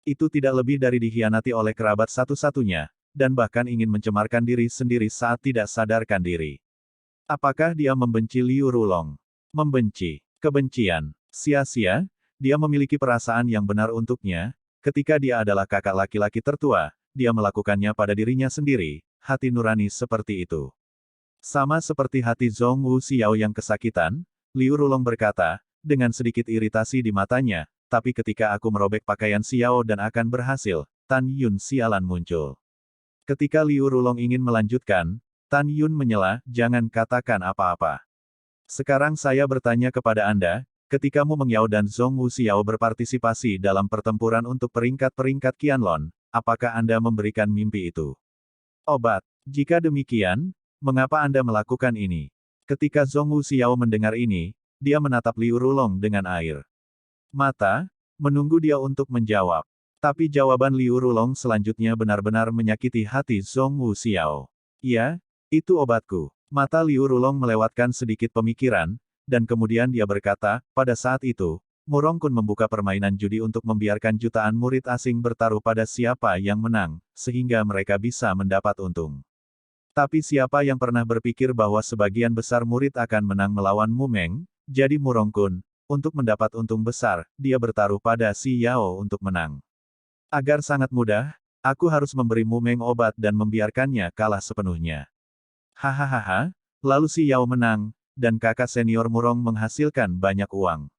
Itu tidak lebih dari dikhianati oleh kerabat satu-satunya, dan bahkan ingin mencemarkan diri sendiri saat tidak sadarkan diri. Apakah dia membenci Liu Rulong? Membenci. Kebencian. Sia-sia, dia memiliki perasaan yang benar untuknya, ketika dia adalah kakak laki-laki tertua, dia melakukannya pada dirinya sendiri, hati nurani seperti itu. Sama seperti hati Zhong Wu Xiao yang kesakitan, Liu Rulong berkata, dengan sedikit iritasi di matanya, tapi ketika aku merobek pakaian Xiao dan akan berhasil, Tan Yun sialan muncul. Ketika Liu Rulong ingin melanjutkan, Tan Yun menyela, jangan katakan apa-apa. Sekarang saya bertanya kepada Anda, ketika Mu Mengyao dan Zhong Wu Xiao berpartisipasi dalam pertempuran untuk peringkat-peringkat Qianlong, apakah Anda memberikan mimpi itu obat? Jika demikian, mengapa Anda melakukan ini? Ketika Zhong Wu Xiao mendengar ini, dia menatap Liu Rulong dengan air mata, menunggu dia untuk menjawab. Tapi jawaban Liu Rulong selanjutnya benar-benar menyakiti hati Zhong Wu Xiao. Iya, itu obatku. Mata Liu Rulong melewatkan sedikit pemikiran, dan kemudian dia berkata, pada saat itu, Murongkun membuka permainan judi untuk membiarkan jutaan murid asing bertaruh pada siapa yang menang, sehingga mereka bisa mendapat untung. Tapi siapa yang pernah berpikir bahwa sebagian besar murid akan menang melawan Mu Meng, jadi Murongkun, untuk mendapat untung besar, dia bertaruh pada Si Yao untuk menang. Agar sangat mudah, aku harus memberi Mu Meng obat dan membiarkannya kalah sepenuhnya. Hahaha, lalu Si Yao menang, dan kakak senior Murong menghasilkan banyak uang.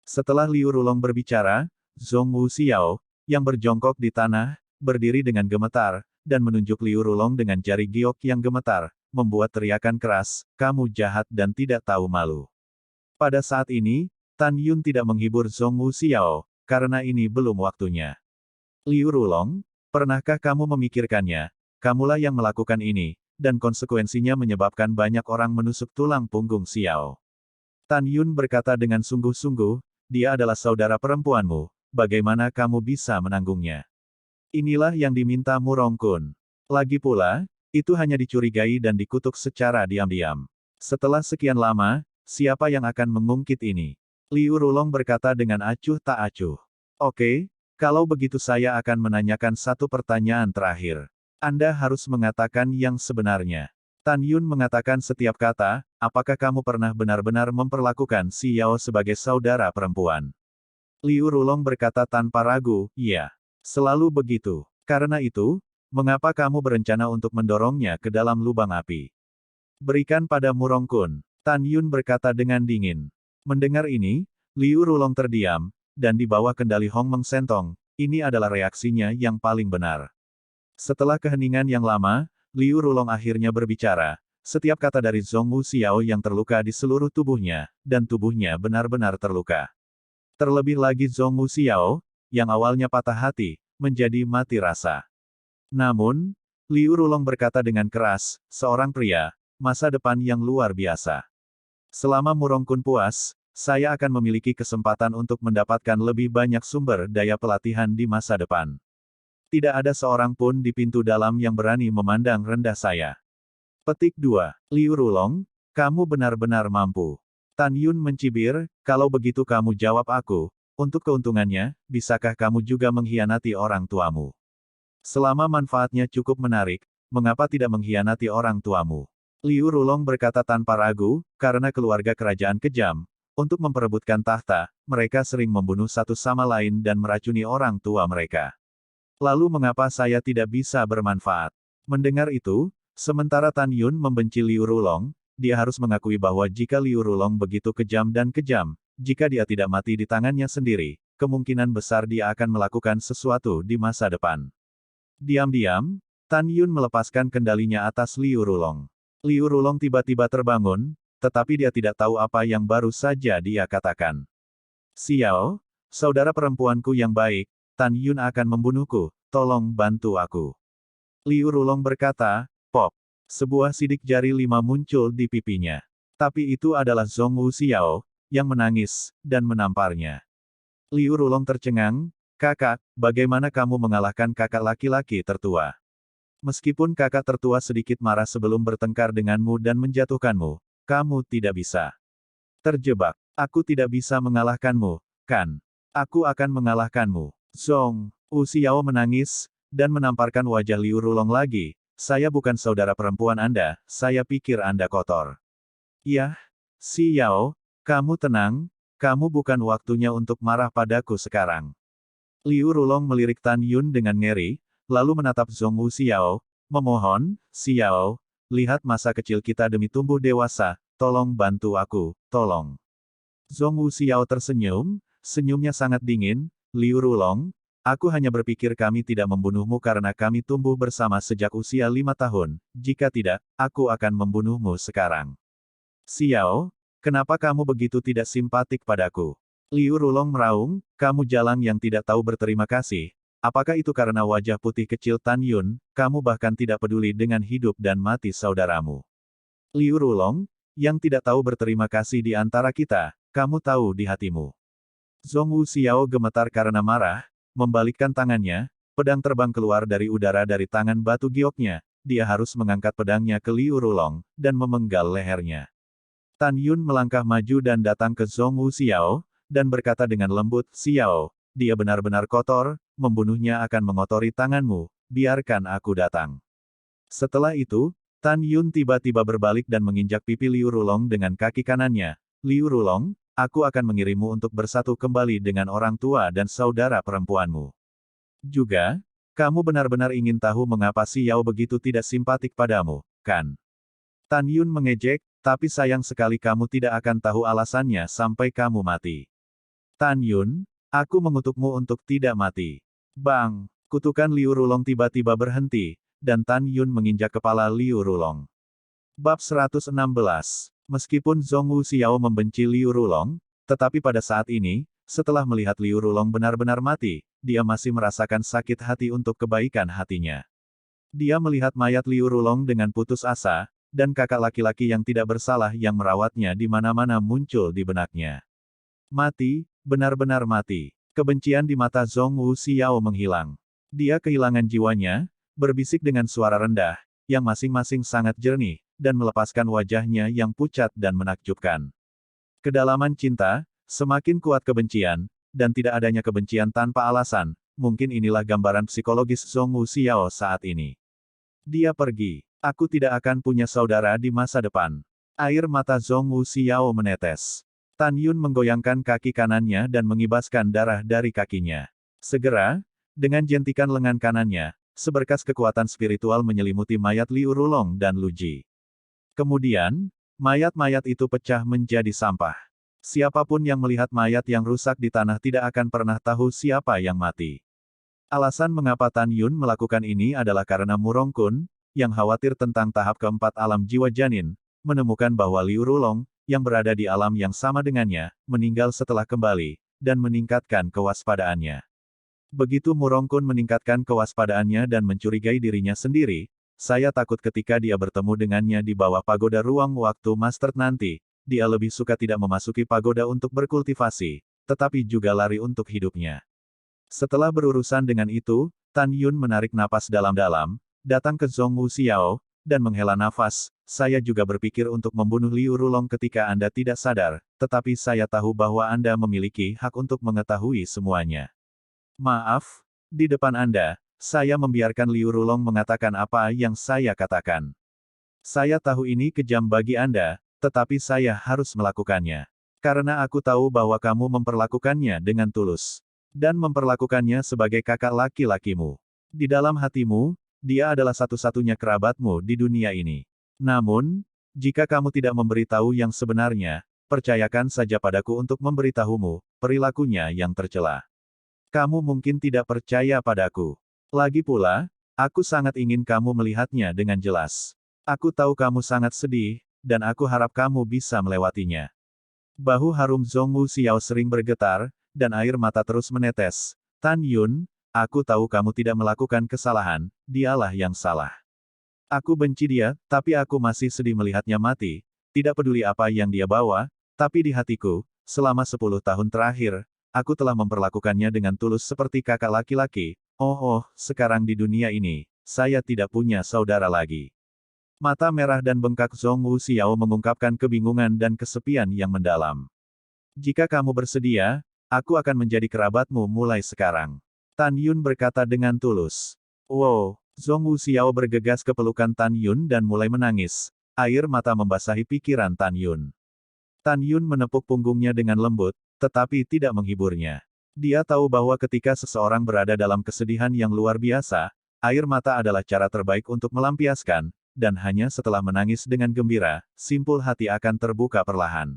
Setelah Liu Rulong berbicara, Zhong Wu Xiao, yang berjongkok di tanah, berdiri dengan gemetar, dan menunjuk Liu Rulong dengan jari giok yang gemetar, membuat teriakan keras, kamu jahat dan tidak tahu malu. Pada saat ini, Tan Yun tidak menghibur Zhong Wu Xiao, karena ini belum waktunya. Liu Rulong, pernahkah kamu memikirkannya? Kamulah yang melakukan ini, dan konsekuensinya menyebabkan banyak orang menusuk tulang punggung Xiao. Tan Yun berkata dengan sungguh-sungguh, dia adalah saudara perempuanmu, bagaimana kamu bisa menanggungnya? Inilah yang diminta Murongkun. Lagi pula, itu hanya dicurigai dan dikutuk secara diam-diam. Setelah sekian lama, siapa yang akan mengungkit ini? Liu Rulong berkata dengan acuh tak acuh. Oke, kalau begitu saya akan menanyakan satu pertanyaan terakhir. Anda harus mengatakan yang sebenarnya. Tan Yun mengatakan setiap kata, apakah kamu pernah benar-benar memperlakukan Si Yao sebagai saudara perempuan? Liu Rulong berkata tanpa ragu, iya. Selalu begitu. Karena itu, mengapa kamu berencana untuk mendorongnya ke dalam lubang api? Berikan pada Murongkun. Tan Yun berkata dengan dingin. Mendengar ini, Liu Rulong terdiam, dan di bawah kendali Hong Meng Sentong, ini adalah reaksinya yang paling benar. Setelah keheningan yang lama, Liu Rulong akhirnya berbicara, setiap kata dari Zhong Wu Xiao yang terluka di seluruh tubuhnya, dan tubuhnya benar-benar terluka. Terlebih lagi Zhong Wu Xiao, yang awalnya patah hati, menjadi mati rasa. Namun, Liu Rulong berkata dengan keras, seorang pria, masa depan yang luar biasa. Selama Murongkun puas, saya akan memiliki kesempatan untuk mendapatkan lebih banyak sumber daya pelatihan di masa depan. Tidak ada seorang pun di pintu dalam yang berani memandang rendah saya. Petik 2. Liu Rulong, kamu benar-benar mampu. Tan Yun mencibir, kalau begitu kamu jawab aku, untuk keuntungannya, bisakah kamu juga mengkhianati orang tuamu? Selama manfaatnya cukup menarik, mengapa tidak mengkhianati orang tuamu? Liu Rulong berkata tanpa ragu, karena keluarga kerajaan kejam, untuk memperebutkan tahta, mereka sering membunuh satu sama lain dan meracuni orang tua mereka. Lalu mengapa saya tidak bisa bermanfaat? Mendengar itu, sementara Tan Yun membenci Liu Rulong, dia harus mengakui bahwa jika Liu Rulong begitu kejam dan kejam, jika dia tidak mati di tangannya sendiri, kemungkinan besar dia akan melakukan sesuatu di masa depan. Diam-diam, Tan Yun melepaskan kendalinya atas Liu Rulong. Liu Rulong tiba-tiba terbangun, tetapi dia tidak tahu apa yang baru saja dia katakan. Xiao, saudara perempuanku yang baik, Tan Yun akan membunuhku, tolong bantu aku. Liu Rulong berkata, pop. Sebuah sidik jari 5 muncul di pipinya. Tapi itu adalah Zhong Wu Xiao, yang menangis, dan menamparnya. Liu Rulong tercengang, kakak, bagaimana kamu mengalahkan kakak laki-laki tertua? Meskipun kakak tertua sedikit marah sebelum bertengkar denganmu dan menjatuhkanmu, kamu tidak bisa. Terjebak. Aku tidak bisa mengalahkanmu, kan? Aku akan mengalahkanmu. Zhong Wu Xiao menangis, dan menamparkan wajah Liu Rulong lagi, saya bukan saudara perempuan Anda, saya pikir Anda kotor. Yah, Xiao, kamu tenang, kamu bukan waktunya untuk marah padaku sekarang. Liu Rulong melirik Tan Yun dengan ngeri, lalu menatap Zhongwu Xiao, memohon, Xiao, lihat masa kecil kita demi tumbuh dewasa, tolong bantu aku, tolong. Zhongwu Xiao tersenyum, senyumnya sangat dingin, Liu Rulong, aku hanya berpikir kami tidak membunuhmu karena kami tumbuh bersama sejak usia 5 tahun, jika tidak, aku akan membunuhmu sekarang. Xiao, kenapa kamu begitu tidak simpatik padaku? Liu Rulong meraung, kamu jalang yang tidak tahu berterima kasih. Apakah itu karena wajah putih kecil Tan Yun, kamu bahkan tidak peduli dengan hidup dan mati saudaramu? Liu Rulong, yang tidak tahu berterima kasih di antara kita, kamu tahu di hatimu. Zhongwu Xiao gemetar karena marah, membalikkan tangannya, pedang terbang keluar dari udara dari tangan batu gioknya, dia harus mengangkat pedangnya ke Liu Rulong, dan memenggal lehernya. Tan Yun melangkah maju dan datang ke Zhongwu Xiao, dan berkata dengan lembut, Xiao, dia benar-benar kotor, membunuhnya akan mengotori tanganmu, biarkan aku datang. Setelah itu, Tan Yun tiba-tiba berbalik dan menginjak pipi Liu Rulong dengan kaki kanannya. Liu Rulong, aku akan mengirimmu untuk bersatu kembali dengan orang tua dan saudara perempuanmu. Juga, kamu benar-benar ingin tahu mengapa Xiao begitu tidak simpatik padamu, kan? Tan Yun mengejek, tapi sayang sekali kamu tidak akan tahu alasannya sampai kamu mati. Tan Yun, aku mengutukmu untuk tidak mati. Bang! Kutukan Liu Rulong tiba-tiba berhenti, dan Tan Yun menginjak kepala Liu Rulong. Bab 116. Meskipun Zhongwu Xiao membenci Liu Rulong, tetapi pada saat ini, setelah melihat Liu Rulong benar-benar mati, dia masih merasakan sakit hati untuk kebaikan hatinya. Dia melihat mayat Liu Rulong dengan putus asa, dan kakak laki-laki yang tidak bersalah yang merawatnya di mana-mana muncul di benaknya. Mati, benar-benar mati. Kebencian di mata Zhongwu Xiao menghilang. Dia kehilangan jiwanya, berbisik dengan suara rendah, yang masing-masing sangat jernih, dan melepaskan wajahnya yang pucat dan menakjubkan. Kedalaman cinta, semakin kuat kebencian, dan tidak adanya kebencian tanpa alasan, mungkin inilah gambaran psikologis Zhongwu Xiao saat ini. Dia pergi. Aku tidak akan punya saudara di masa depan. Air mata Zhongwu Xiao menetes. Tan Yun menggoyangkan kaki kanannya dan mengibaskan darah dari kakinya. Segera, dengan jentikan lengan kanannya, seberkas kekuatan spiritual menyelimuti mayat Liu Rulong dan Lu Ji. Kemudian, mayat-mayat itu pecah menjadi sampah. Siapapun yang melihat mayat yang rusak di tanah tidak akan pernah tahu siapa yang mati. Alasan mengapa Tan Yun melakukan ini adalah karena Murong Kun, yang khawatir tentang tahap keempat alam jiwa janin, menemukan bahwa Liu Rulong, yang berada di alam yang sama dengannya, meninggal setelah kembali, dan meningkatkan kewaspadaannya. Begitu Murong Kun meningkatkan kewaspadaannya dan mencurigai dirinya sendiri, saya takut ketika dia bertemu dengannya di bawah pagoda ruang waktu Master nanti, dia lebih suka tidak memasuki pagoda untuk berkultivasi, tetapi juga lari untuk hidupnya. Setelah berurusan dengan itu, Tan Yun menarik napas dalam-dalam, datang ke Zhongwu Xiao, dan menghela nafas, saya juga berpikir untuk membunuh Liu Rulong ketika Anda tidak sadar, tetapi saya tahu bahwa Anda memiliki hak untuk mengetahui semuanya. Maaf, di depan Anda, saya membiarkan Liu Rulong mengatakan apa yang saya katakan. Saya tahu ini kejam bagi Anda, tetapi saya harus melakukannya. Karena aku tahu bahwa kamu memperlakukannya dengan tulus. Dan memperlakukannya sebagai kakak laki-lakimu. Di dalam hatimu, dia adalah satu-satunya kerabatmu di dunia ini. Namun, jika kamu tidak memberitahu yang sebenarnya, percayakan saja padaku untuk memberitahumu, perilakunya yang tercela. Kamu mungkin tidak percaya padaku. Lagi pula, aku sangat ingin kamu melihatnya dengan jelas. Aku tahu kamu sangat sedih, dan aku harap kamu bisa melewatinya. Bahu harum Zhongwu Xiao sering bergetar, dan air mata terus menetes. Tan Yun, aku tahu kamu tidak melakukan kesalahan, dialah yang salah. Aku benci dia, tapi aku masih sedih melihatnya mati, tidak peduli apa yang dia bawa, tapi di hatiku, selama 10 tahun terakhir, aku telah memperlakukannya dengan tulus seperti kakak laki-laki. Sekarang di dunia ini, saya tidak punya saudara lagi. Mata merah dan bengkak Zhongwu Xiao mengungkapkan kebingungan dan kesepian yang mendalam. Jika kamu bersedia, aku akan menjadi kerabatmu mulai sekarang. Tan Yun berkata dengan tulus. Wow, Zhongwu Xiao bergegas ke pelukan Tan Yun dan mulai menangis. Air mata membasahi pikiran Tan Yun. Tan Yun menepuk punggungnya dengan lembut, tetapi tidak menghiburnya. Dia tahu bahwa ketika seseorang berada dalam kesedihan yang luar biasa, air mata adalah cara terbaik untuk melampiaskan, dan hanya setelah menangis dengan gembira, simpul hati akan terbuka perlahan.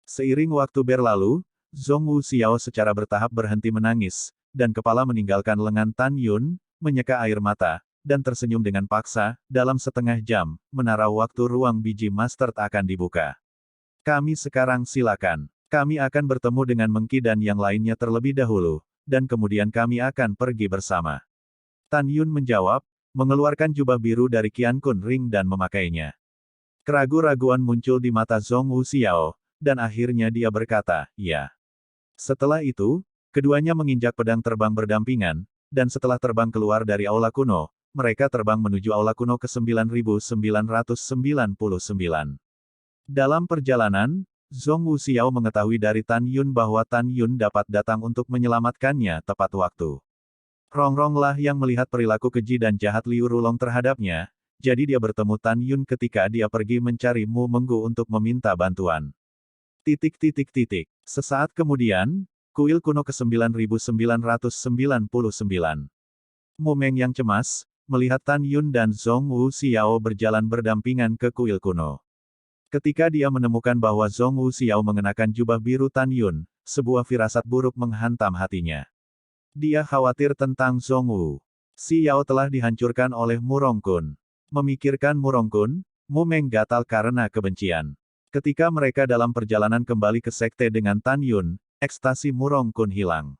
Seiring waktu berlalu, Zhong Wuxiao secara bertahap berhenti menangis, dan kepala meninggalkan lengan Tan Yun, menyeka air mata, dan tersenyum dengan paksa. Dalam setengah jam, menara waktu ruang biji master akan dibuka. Kami sekarang silakan. Kami akan bertemu dengan Mengki dan yang lainnya terlebih dahulu, dan kemudian kami akan pergi bersama. Tan Yun menjawab, mengeluarkan jubah biru dari Qian Kun Ring dan memakainya. Keraguan-raguan muncul di mata Zhong Wuxiao, dan akhirnya dia berkata, ya. Setelah itu, keduanya menginjak pedang terbang berdampingan, dan setelah terbang keluar dari aula kuno, mereka terbang menuju aula kuno ke-9999. Dalam perjalanan, Zhong Wuxiao mengetahui dari Tan Yun bahwa Tan Yun dapat datang untuk menyelamatkannya tepat waktu. Rongrong lah yang melihat perilaku keji dan jahat Liu Rulong terhadapnya, jadi dia bertemu Tan Yun ketika dia pergi mencari Mu Menggu untuk meminta bantuan. Sesaat kemudian, kuil kuno ke-9999. Mu Meng yang cemas, melihat Tan Yun dan Zhong Wuxiao berjalan berdampingan ke kuil kuno. Ketika dia menemukan bahwa Zhong Wuxiao mengenakan jubah biru Tan Yun, sebuah firasat buruk menghantam hatinya. Dia khawatir tentang Zhong Wuxiao telah dihancurkan oleh Murongkun. Memikirkan Murongkun, Mu Meng gatal karena kebencian. Ketika mereka dalam perjalanan kembali ke sekte dengan Tan Yun, ekstasi Murongkun hilang.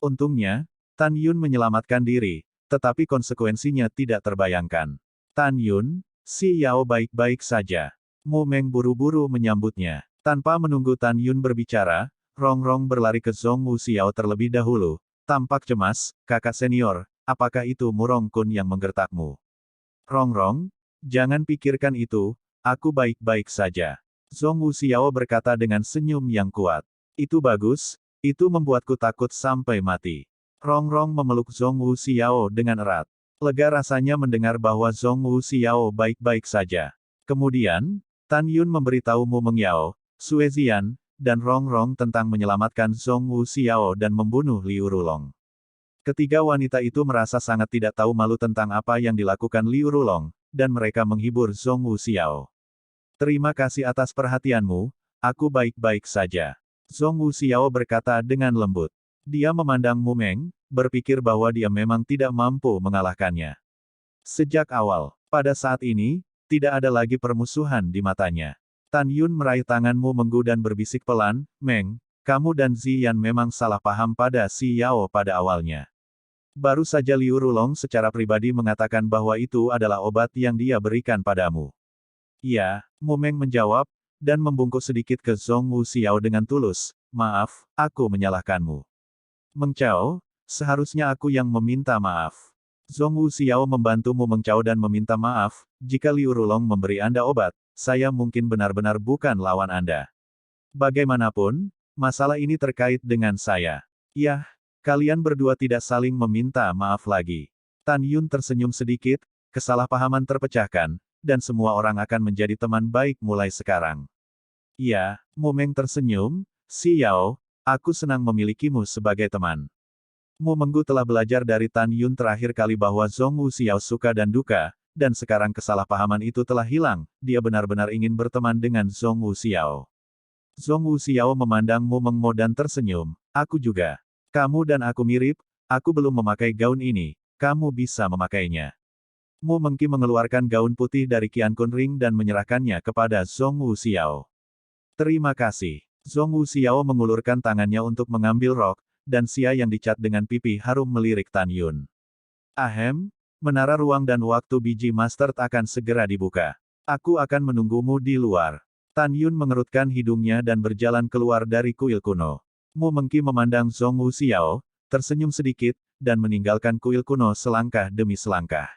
Untungnya, Tan Yun menyelamatkan diri, tetapi konsekuensinya tidak terbayangkan. Tan Yun, si Yao baik-baik saja. Mu Meng buru-buru menyambutnya. Tanpa menunggu Tan Yun berbicara, Rongrong berlari ke Zhong Wuxiao terlebih dahulu. Tampak cemas, kakak senior, apakah itu Murongkun yang menggertakmu? Rongrong, jangan pikirkan itu, aku baik-baik saja. Zhong Wuxiao berkata dengan senyum yang kuat. Itu bagus, itu membuatku takut sampai mati. Rongrong memeluk Zhong Wuxiao dengan erat. Lega rasanya mendengar bahwa Zhong Wuxiao baik-baik saja. Kemudian, Tan Yun memberitahu Mu Mengyao, Sue Zian, dan Rongrong tentang menyelamatkan Zhong Wuxiao dan membunuh Liu Rulong. Ketiga wanita itu merasa sangat tidak tahu malu tentang apa yang dilakukan Liu Rulong, dan mereka menghibur Zhong Wuxiao. Terima kasih atas perhatianmu, aku baik-baik saja. Zhong Wuxiao berkata dengan lembut. Dia memandang Mu Meng, berpikir bahwa dia memang tidak mampu mengalahkannya. Sejak awal, pada saat ini, tidak ada lagi permusuhan di matanya. Tan Yun meraih tangan Mu Menggu dan berbisik pelan, Meng, kamu dan Ziyan memang salah paham pada si Yao pada awalnya. Baru saja Liu Rulong secara pribadi mengatakan bahwa itu adalah obat yang dia berikan padamu. Iya, Mu Meng menjawab, dan membungkuk sedikit ke Zhong Wuxiao dengan tulus, maaf, aku menyalahkanmu. Meng Chao, seharusnya aku yang meminta maaf. Zhong Wuxiao membantu Mu Meng Chao dan meminta maaf, jika Liu Rulong memberi Anda obat, saya mungkin benar-benar bukan lawan Anda. Bagaimanapun, masalah ini terkait dengan saya. Yah, kalian berdua tidak saling meminta maaf lagi. Tan Yun tersenyum sedikit, kesalahpahaman terpecahkan, dan semua orang akan menjadi teman baik mulai sekarang. Iya, Mu Meng tersenyum, si Yao, aku senang memilikimu sebagai teman. Mu Menggu telah belajar dari Tan Yun terakhir kali bahwa Zhong Wuxiao suka dan duka, dan sekarang kesalahpahaman itu telah hilang, dia benar-benar ingin berteman dengan Zhong Wuxiao. Zhong Wuxiao memandang Mu Mengmo dan tersenyum, aku juga. Kamu dan aku mirip, aku belum memakai gaun ini, kamu bisa memakainya. Mu Mengki mengeluarkan gaun putih dari Qian Kun Ring dan menyerahkannya kepada Zhong Wuxiao. Terima kasih. Zhong Wuxiao mengulurkan tangannya untuk mengambil rok, dan Xia yang dicat dengan pipi harum melirik Tan Yun. Ahem, menara ruang dan waktu biji master akan segera dibuka. Aku akan menunggumu di luar. Tan Yun mengerutkan hidungnya dan berjalan keluar dari kuil kuno. Mu Mengki memandang Zhong Wuxiao, tersenyum sedikit, dan meninggalkan kuil kuno selangkah demi selangkah.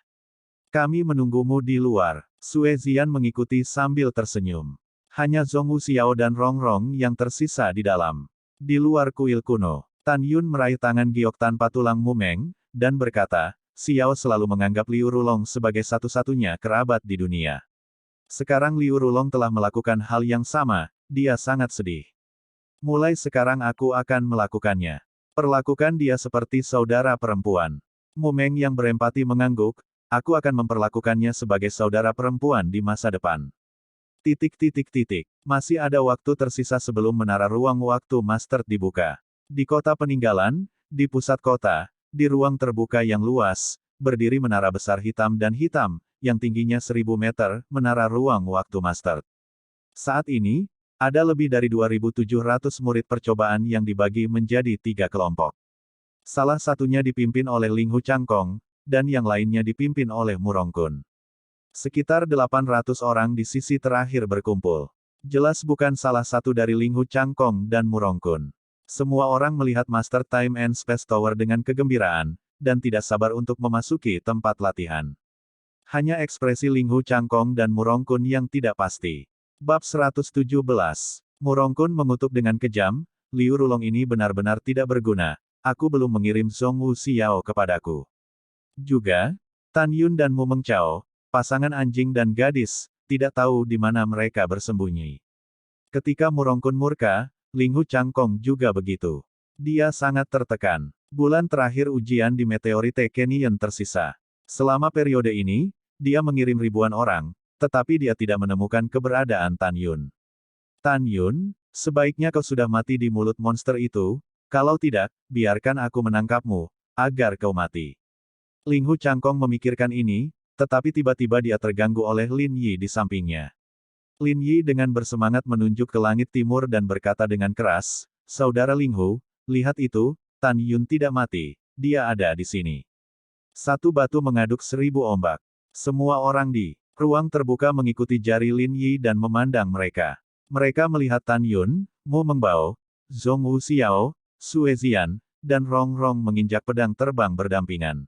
Kami menunggumu di luar. Sue Zian mengikuti sambil tersenyum. Hanya Zhong Wuxiao dan Rongrong yang tersisa di dalam. Di luar kuil kuno. Tan Yun meraih tangan giok tanpa tulang Mu Meng, dan berkata, Xiao selalu menganggap Liu Rulong sebagai satu-satunya kerabat di dunia. Sekarang Liu Rulong telah melakukan hal yang sama, dia sangat sedih. Mulai sekarang aku akan melakukannya. Perlakukan dia seperti saudara perempuan. Mumeng yang berempati mengangguk, aku akan memperlakukannya sebagai saudara perempuan di masa depan. Masih ada waktu tersisa sebelum menara ruang waktu Master dibuka. Di kota peninggalan, di pusat kota, di ruang terbuka yang luas, berdiri menara besar hitam dan hitam, yang tingginya 1000 meter, menara ruang waktu Master. Saat ini, ada lebih dari 2.700 murid percobaan yang dibagi menjadi 3 kelompok. Salah satunya dipimpin oleh Ling Hu Changkong, dan yang lainnya dipimpin oleh Murongkun. Sekitar 800 orang di sisi terakhir berkumpul. Jelas bukan salah satu dari Ling Hu Changkong dan Murongkun. Semua orang melihat Master Time and Space Tower dengan kegembiraan, dan tidak sabar untuk memasuki tempat latihan. Hanya ekspresi Ling Hu Changkong dan Murongkun yang tidak pasti. Bab 117. Murongkun mengutuk dengan kejam, Liu Rulong ini benar-benar tidak berguna, aku belum mengirim Zhong Wu Xiao kepadaku. Juga, Tan Yun dan Mu Mengchao, pasangan anjing dan gadis, tidak tahu di mana mereka bersembunyi. Ketika Murongkun murka, Ling Hu Changkong juga begitu. Dia sangat tertekan. Bulan terakhir ujian di Meteorite Canyon tersisa. Selama periode ini, dia mengirim ribuan orang, tetapi dia tidak menemukan keberadaan Tan Yun. Tan Yun, sebaiknya kau sudah mati di mulut monster itu, kalau tidak, biarkan aku menangkapmu, agar kau mati. Ling Hu Changkong memikirkan ini, tetapi tiba-tiba dia terganggu oleh Lin Yi di sampingnya. Lin Yi dengan bersemangat menunjuk ke langit timur dan berkata dengan keras, Saudara Ling Hu, lihat itu, Tan Yun tidak mati, dia ada di sini. Satu batu mengaduk 1000 ombak. Semua orang di ruang terbuka mengikuti jari Lin Yi dan memandang mereka. Mereka melihat Tan Yun, Mu Mengbao, Zhong Wu Xiao, Sue Zian, dan Rong Rong menginjak pedang terbang berdampingan.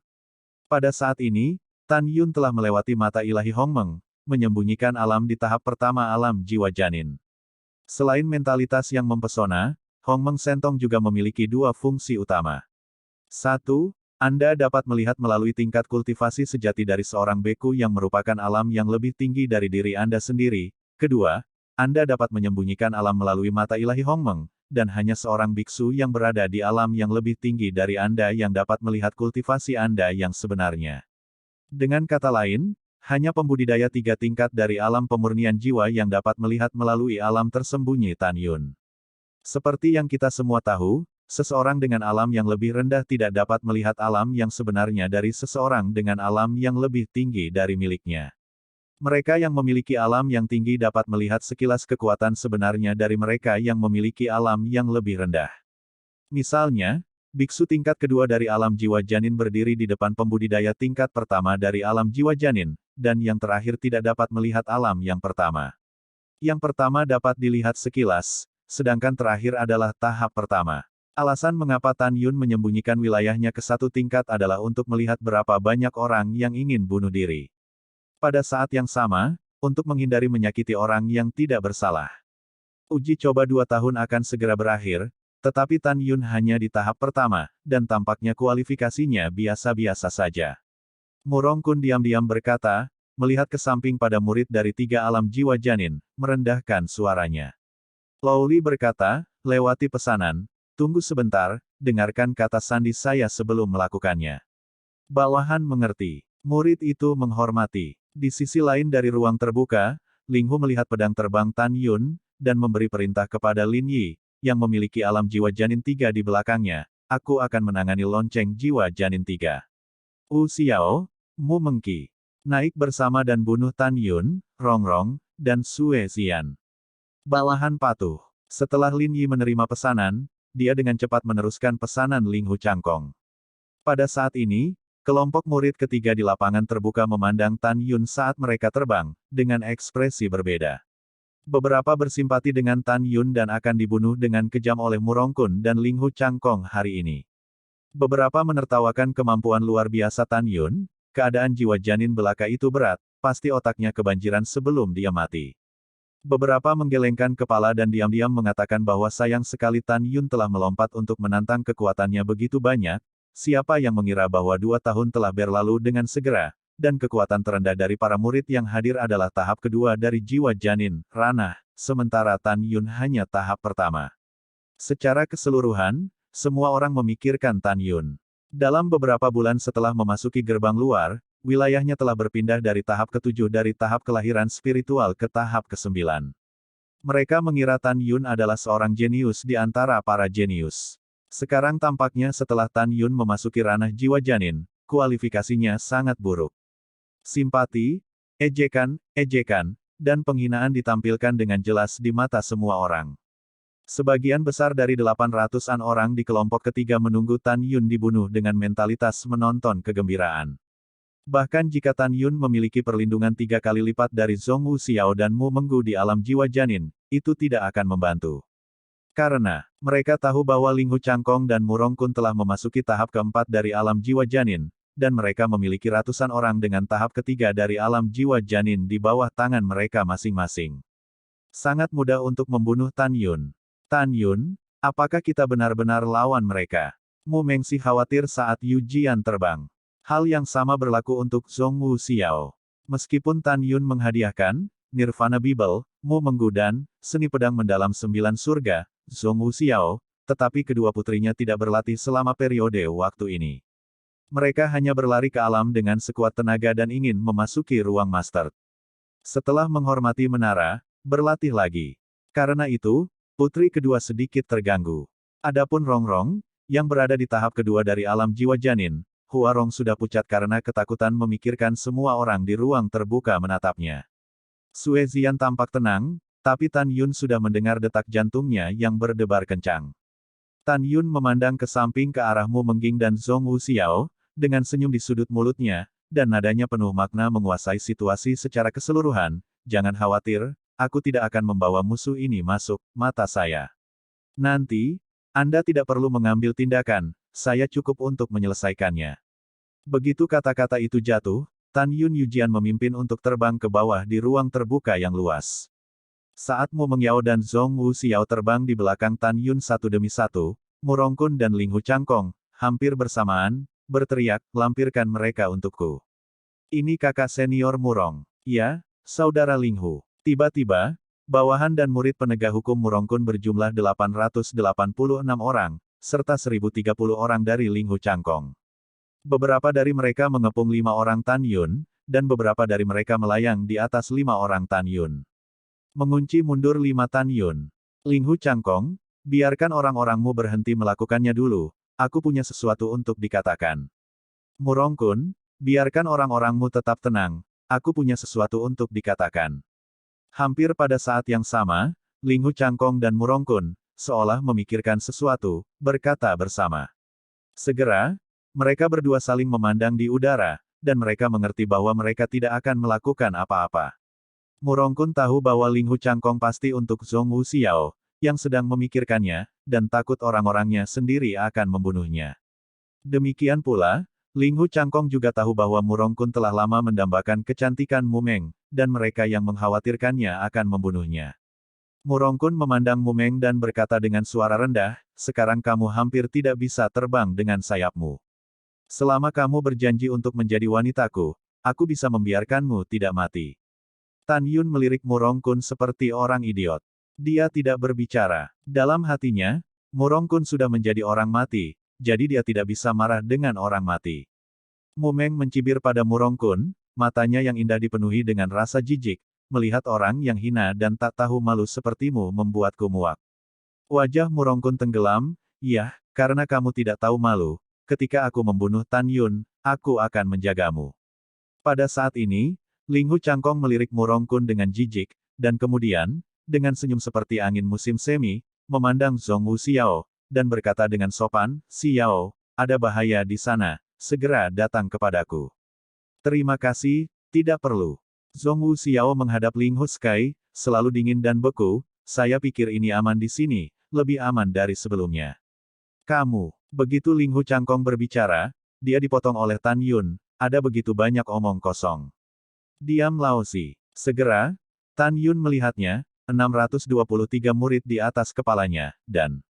Pada saat ini, Tan Yun telah melewati mata ilahi Hongmeng, menyembunyikan alam di tahap pertama alam jiwa janin. Selain mentalitas yang mempesona, Hongmeng Sentong juga memiliki dua fungsi utama. 1. Anda dapat melihat melalui tingkat kultivasi sejati dari seorang beku yang merupakan alam yang lebih tinggi dari diri Anda sendiri. Kedua, Anda dapat menyembunyikan alam melalui mata ilahi Hongmeng, dan hanya seorang biksu yang berada di alam yang lebih tinggi dari Anda yang dapat melihat kultivasi Anda yang sebenarnya. Dengan kata lain, hanya pembudidaya 3 tingkat dari alam pemurnian jiwa yang dapat melihat melalui alam tersembunyi Tan Yun. Seperti yang kita semua tahu, seseorang dengan alam yang lebih rendah tidak dapat melihat alam yang sebenarnya dari seseorang dengan alam yang lebih tinggi dari miliknya. Mereka yang memiliki alam yang tinggi dapat melihat sekilas kekuatan sebenarnya dari mereka yang memiliki alam yang lebih rendah. Misalnya, biksu tingkat kedua dari alam jiwa janin berdiri di depan pembudidaya tingkat pertama dari alam jiwa janin, dan yang terakhir tidak dapat melihat alam yang pertama. Yang pertama dapat dilihat sekilas, sedangkan terakhir adalah tahap pertama. Alasan mengapa Tan Yun menyembunyikan wilayahnya ke 1 tingkat adalah untuk melihat berapa banyak orang yang ingin bunuh diri. Pada saat yang sama, untuk menghindari menyakiti orang yang tidak bersalah. Uji coba 2 tahun akan segera berakhir, tetapi Tan Yun hanya di tahap pertama, dan tampaknya kualifikasinya biasa-biasa saja. Murongkun diam-diam berkata, melihat ke samping pada murid dari 3 alam jiwa janin, merendahkan suaranya. Lowli berkata, lewati pesanan, tunggu sebentar, dengarkan kata sandi saya sebelum melakukannya. Bawahan mengerti. Murid itu menghormati. Di sisi lain dari ruang terbuka, Ling Hu melihat pedang terbang Tan Yun, dan memberi perintah kepada Lin Yi, yang memiliki alam jiwa janin 3 di belakangnya, aku akan menangani lonceng jiwa janin 3. Wu Xiao, Mu Mengqi, naik bersama dan bunuh Tan Yun, Rong Rong, dan Sue Zian. Bawahan patuh. Setelah Lin Yi menerima pesanan, dia dengan cepat meneruskan pesanan Ling Hu Changkong. Pada saat ini, kelompok murid ketiga di lapangan terbuka memandang Tan Yun saat mereka terbang, dengan ekspresi berbeda. Beberapa bersimpati dengan Tan Yun dan akan dibunuh dengan kejam oleh Murongkun dan Ling Hu Changkong hari ini. Beberapa menertawakan kemampuan luar biasa Tan Yun, keadaan jiwa janin belaka itu berat, pasti otaknya kebanjiran sebelum dia mati. Beberapa menggelengkan kepala dan diam-diam mengatakan bahwa sayang sekali Tan Yun telah melompat untuk menantang kekuatannya begitu banyak, siapa yang mengira bahwa 2 tahun telah berlalu dengan segera, dan kekuatan terendah dari para murid yang hadir adalah tahap kedua dari jiwa janin, ranah, sementara Tan Yun hanya tahap pertama. Secara keseluruhan, semua orang memikirkan Tan Yun. Dalam beberapa bulan setelah memasuki gerbang luar, wilayahnya telah berpindah dari tahap ke-7 dari tahap kelahiran spiritual ke tahap ke-9. Mereka mengira Tan Yun adalah seorang jenius di antara para jenius. Sekarang tampaknya setelah Tan Yun memasuki ranah jiwa janin, kualifikasinya sangat buruk. Simpati, ejekan, dan penghinaan ditampilkan dengan jelas di mata semua orang. Sebagian besar dari 800-an orang di kelompok ketiga menunggu Tan Yun dibunuh dengan mentalitas menonton kegembiraan. Bahkan jika Tan Yun memiliki perlindungan 3 kali lipat dari Zhong Wuxiao dan Mu Menggu di alam jiwa janin, itu tidak akan membantu. Karena, mereka tahu bahwa Ling Hu Changkong dan Mu Rongkun telah memasuki tahap keempat dari alam jiwa janin, dan mereka memiliki ratusan orang dengan tahap ketiga dari alam jiwa janin di bawah tangan mereka masing-masing. Sangat mudah untuk membunuh Tan Yun. Tan Yun, apakah kita benar-benar lawan mereka? Mu Mengxi khawatir saat Yu Jian terbang. Hal yang sama berlaku untuk Zhong Wuxiao. Meskipun Tan Yun menghadiahkan Nirvana Bible, Mu Menggu dan Seni Pedang Mendalam 9 Surga, Zhong Wuxiao, tetapi kedua putrinya tidak berlatih selama periode waktu ini. Mereka hanya berlari ke alam dengan sekuat tenaga dan ingin memasuki ruang master. Setelah menghormati menara, berlatih lagi. Karena itu, putri kedua sedikit terganggu. Adapun Rongrong, yang berada di tahap kedua dari alam jiwa janin, Huarong sudah pucat karena ketakutan memikirkan semua orang di ruang terbuka menatapnya. Sue Zian tampak tenang, tapi Tan Yun sudah mendengar detak jantungnya yang berdebar kencang. Tan Yun memandang ke samping ke arah Mu Mengging dan Zhong Wuxiao, dengan senyum di sudut mulutnya, dan nadanya penuh makna menguasai situasi secara keseluruhan. Jangan khawatir, aku tidak akan membawa musuh ini masuk mata saya. Nanti, Anda tidak perlu mengambil tindakan, saya cukup untuk menyelesaikannya. Begitu kata-kata itu jatuh, Tan Yun Yujian memimpin untuk terbang ke bawah di ruang terbuka yang luas. Saat Mu Mengyao dan Zhong Wuxiao terbang di belakang Tan Yun satu demi satu, Mu Rongkun dan Ling Hu Changkong, hampir bersamaan, berteriak, lampirkan mereka untukku. Ini kakak senior Murong. Ya, saudara Ling Hu. Tiba-tiba, bawahan dan murid penegak hukum Mu Rongkun berjumlah 886 orang, serta 1030 orang dari Ling Hu Changkong. Beberapa dari mereka mengepung 5 orang Tan Yun, dan beberapa dari mereka melayang di atas 5 orang Tan Yun. Mengunci mundur 5 Tan Yun. Ling Hu Changkong, biarkan orang-orangmu berhenti melakukannya dulu, aku punya sesuatu untuk dikatakan. Mu Rongkun, biarkan orang-orangmu tetap tenang, aku punya sesuatu untuk dikatakan. Hampir pada saat yang sama, Ling Hu Changkong dan Mu Rongkun, seolah memikirkan sesuatu, berkata bersama. Segera, mereka berdua saling memandang di udara, dan mereka mengerti bahwa mereka tidak akan melakukan apa-apa. Mu Rongkun tahu bahwa Ling Hu Changkong pasti untuk Zhong Wuxiao, yang sedang memikirkannya, dan takut orang-orangnya sendiri akan membunuhnya. Demikian pula, Ling Hu Changkong juga tahu bahwa Mu Rongkun telah lama mendambakan kecantikan Mu Meng, dan mereka yang mengkhawatirkannya akan membunuhnya. Mu Rongkun memandang Mu Meng dan berkata dengan suara rendah, sekarang kamu hampir tidak bisa terbang dengan sayapmu. Selama kamu berjanji untuk menjadi wanitaku, aku bisa membiarkanmu tidak mati. Tan Yun melirik Mu Rongkun seperti orang idiot. Dia tidak berbicara. Dalam hatinya, Mu Rongkun sudah menjadi orang mati, jadi dia tidak bisa marah dengan orang mati. Mu Meng mencibir pada Mu Rongkun, matanya yang indah dipenuhi dengan rasa jijik, melihat orang yang hina dan tak tahu malu sepertimu membuatku muak. Wajah Mu Rongkun tenggelam, "Yah, karena kamu tidak tahu malu, ketika aku membunuh Tan Yun, aku akan menjagamu." Pada saat ini, Ling Hu Changkong melirik Mu Rongkun dengan jijik, dan kemudian, dengan senyum seperti angin musim semi, memandang Zhong Wuxiao, dan berkata dengan sopan, "Xiao, ada bahaya di sana, segera datang kepadaku." "Terima kasih, tidak perlu." Zhong Wuxiao menghadap Ling Hu Sky, selalu dingin dan beku, "Saya pikir ini aman di sini, lebih aman dari sebelumnya." "Kamu." Begitu Ling Hu Changkong berbicara, dia dipotong oleh Tan Yun, "Ada begitu banyak omong kosong." "Diam Laozi." Segera, Tan Yun melihatnya, 623 murid di atas kepalanya, dan